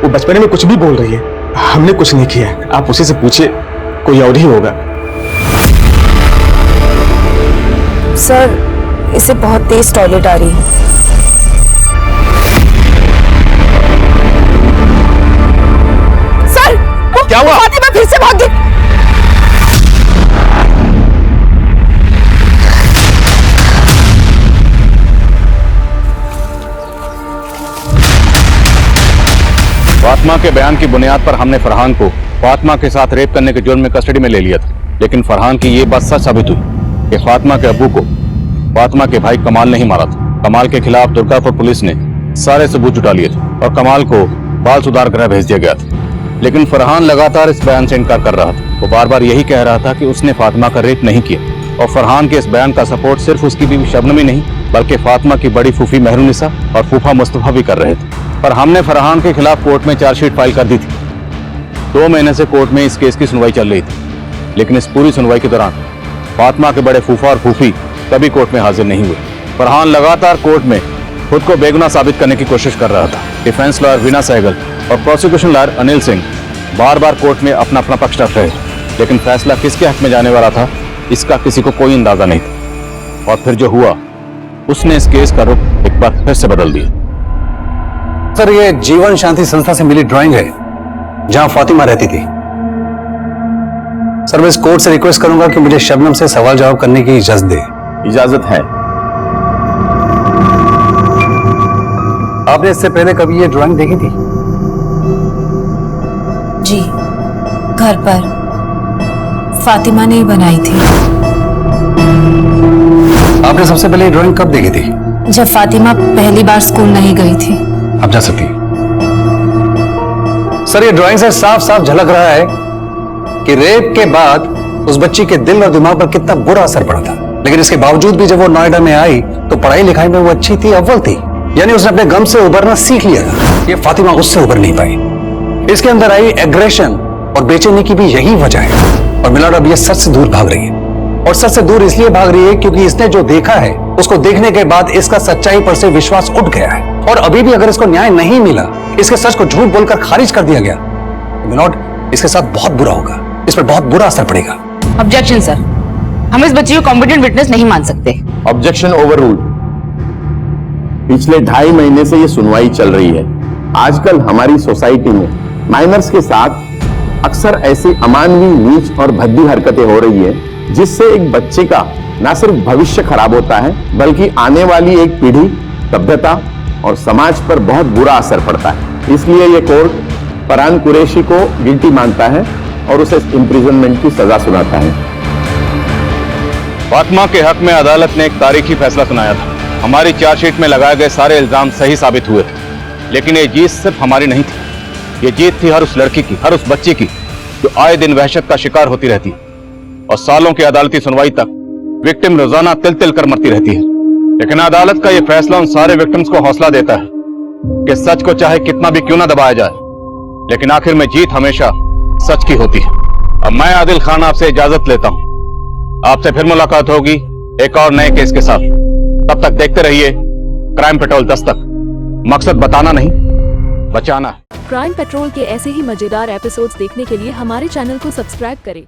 S6: वो बचपने में कुछ भी बोल रही है, हमने कुछ नहीं किया। आप उसी से पूछिए, कोई और ही होगा।
S5: सर, इसे बहुत तेज टॉयलेट आ रही है। सर, क्या हुआ? फातिमा फिर से भाग गई।
S16: फातिमा के बयान की बुनियाद पर हमने फरहान को फातिमा के साथ रेप करने के जुर्म में कस्टडी में ले लिया था, लेकिन फरहान की ये बात सच साबित हुई कि फातिमा के अब्बू को फातिमा के भाई कमाल नहीं मारा था। कमाल के खिलाफ दुर्गापुर पुलिस ने सारे सबूत जुटा लिए थे, और कमाल को बाल सुधार गृह भेज दिया गया था। लेकिन फरहान लगातार इस बयान से इनकार कर रहा था। वो बार बार यही कह रहा था कि उसने फातिमा का रेप नहीं किया, और फरहान के इस बयान का सपोर्ट सिर्फ उसकी बीवी शबनम ही नहीं, बल्कि फातिमा की बड़ी फूफी मेहरुनिसा और फूफा मुस्तफा भी कर रहे थे। पर हमने फरहान के खिलाफ कोर्ट में चार्जशीट फाइल कर दी थी। 2 महीने से कोर्ट में इस केस की सुनवाई चल रही थी, लेकिन इस पूरी सुनवाई के दौरान फातिमा के बड़े फूफा और फूफी कभी कोर्ट में हाजिर नहीं हुए। फरहान लगातार कोर्ट में खुद को बेगुनाह साबित करने की कोशिश कर रहा था। डिफेंस लॉयर वीना सहगल और प्रोसिक्यूशन लॉयर अनिल सिंह बार बार कोर्ट में अपना अपना पक्ष रख रहे, लेकिन फैसला किसके हक में जाने वाला था इसका किसी को कोई अंदाजा नहीं था। और फिर जो हुआ, उसने इस केस का रुख एक बार फिर से बदल दिया।
S2: सर, ये जीवन शांति संस्था से मिली ड्राइंग है जहां फातिमा रहती थी। सर, मैं इस कोर्ट से रिक्वेस्ट करूंगा कि मुझे शबनम से सवाल जवाब करने की इजाजत दे।
S16: इजाजत है।
S2: आपने इससे पहले कभी ये ड्राइंग देखी थी?
S17: जी, घर पर फातिमा ने ही बनाई थी।
S2: आपने सबसे पहले ये ड्राइंग कब देखी थी?
S17: जब फातिमा पहली बार स्कूल नहीं गई थी।
S2: आप जा सकती हैं। सर, ये ड्राइंग से साफ साफ झलक रहा है कि रेप के बाद उस बच्ची के दिल और दिमाग पर कितना बुरा असर पड़ा था, लेकिन इसके बावजूद भी जब वो नोएडा में आई तो पढ़ाई लिखाई में वो अच्छी थी, अव्वल थी। यानी उसने अपने गम से उबरना सीख लिया था। ये फातिमा उससे उबर नहीं पाई। इसके अंदर आई एग्रेशन और बेचैनी की भी यही वजह है। और मिलाड अब ये सच से दूर भाग रही है, और सच से दूर इसलिए भाग रही है क्योंकि इसने जो देखा है उसको देखने के बाद इसका सच्चाई पर से विश्वास उठ गया है। और अभी भी अगर इसको न्याय नहीं मिला, इसके सच को झूठ बोलकर खारिज कर दिया गया, तो मिलाड इसके साथ बहुत बुरा होगा, इस पर बहुत बुरा असर पड़ेगा।
S17: ऑब्जेक्शन सर, हम इस बच्ची को कॉम्पिटेंट विटनेस नहीं मान सकते।
S18: Objection overruled. पिछले 2.5 महीने से ये सुनवाई चल रही है। आजकल हमारी सोसाइटी में माइनर्स के साथ अक्सर ऐसी अमानवीय, नीच और भद्दी हरकतें हो रही है, जिससे एक बच्चे का न सिर्फ भविष्य खराब होता है, बल्कि आने वाली एक पीढ़ी, सभ्यता और समाज पर बहुत बुरा असर पड़ता है। इसलिए ये कोर्ट फरहान कुरैशी को गिल्टी मानता है और उसे इम्प्रिजनमेंट की सजा सुनाता है।
S16: फातिमा के हक में अदालत ने एक तारीखी फैसला सुनाया था। हमारी चार्जशीट में लगाए गए सारे इल्जाम सही साबित हुए थे, लेकिन ये जीत सिर्फ हमारी नहीं थी। ये जीत थी हर उस लड़की की, हर उस बच्ची की जो आए दिन वहशत का शिकार होती रहती है, और सालों की अदालती सुनवाई तक विक्टिम रोजाना तिल तिल कर मरती रहती है। लेकिन अदालत का यह फैसला उन सारे विक्टिम्स को हौसला देता है कि सच को चाहे कितना भी क्यों ना दबाया जाए,
S19: लेकिन आखिर में जीत हमेशा सच की होती है। अब मैं आदिल खान आपसे इजाजत लेता हूं। आपसे फिर मुलाकात होगी एक और नए केस के साथ। तब तक देखते रहिए क्राइम पेट्रोल दस्तक। मकसद बताना नहीं, बचाना है।
S20: क्राइम पेट्रोल के ऐसे ही मजेदार एपिसोड्स देखने के लिए हमारे चैनल को सब्सक्राइब करें।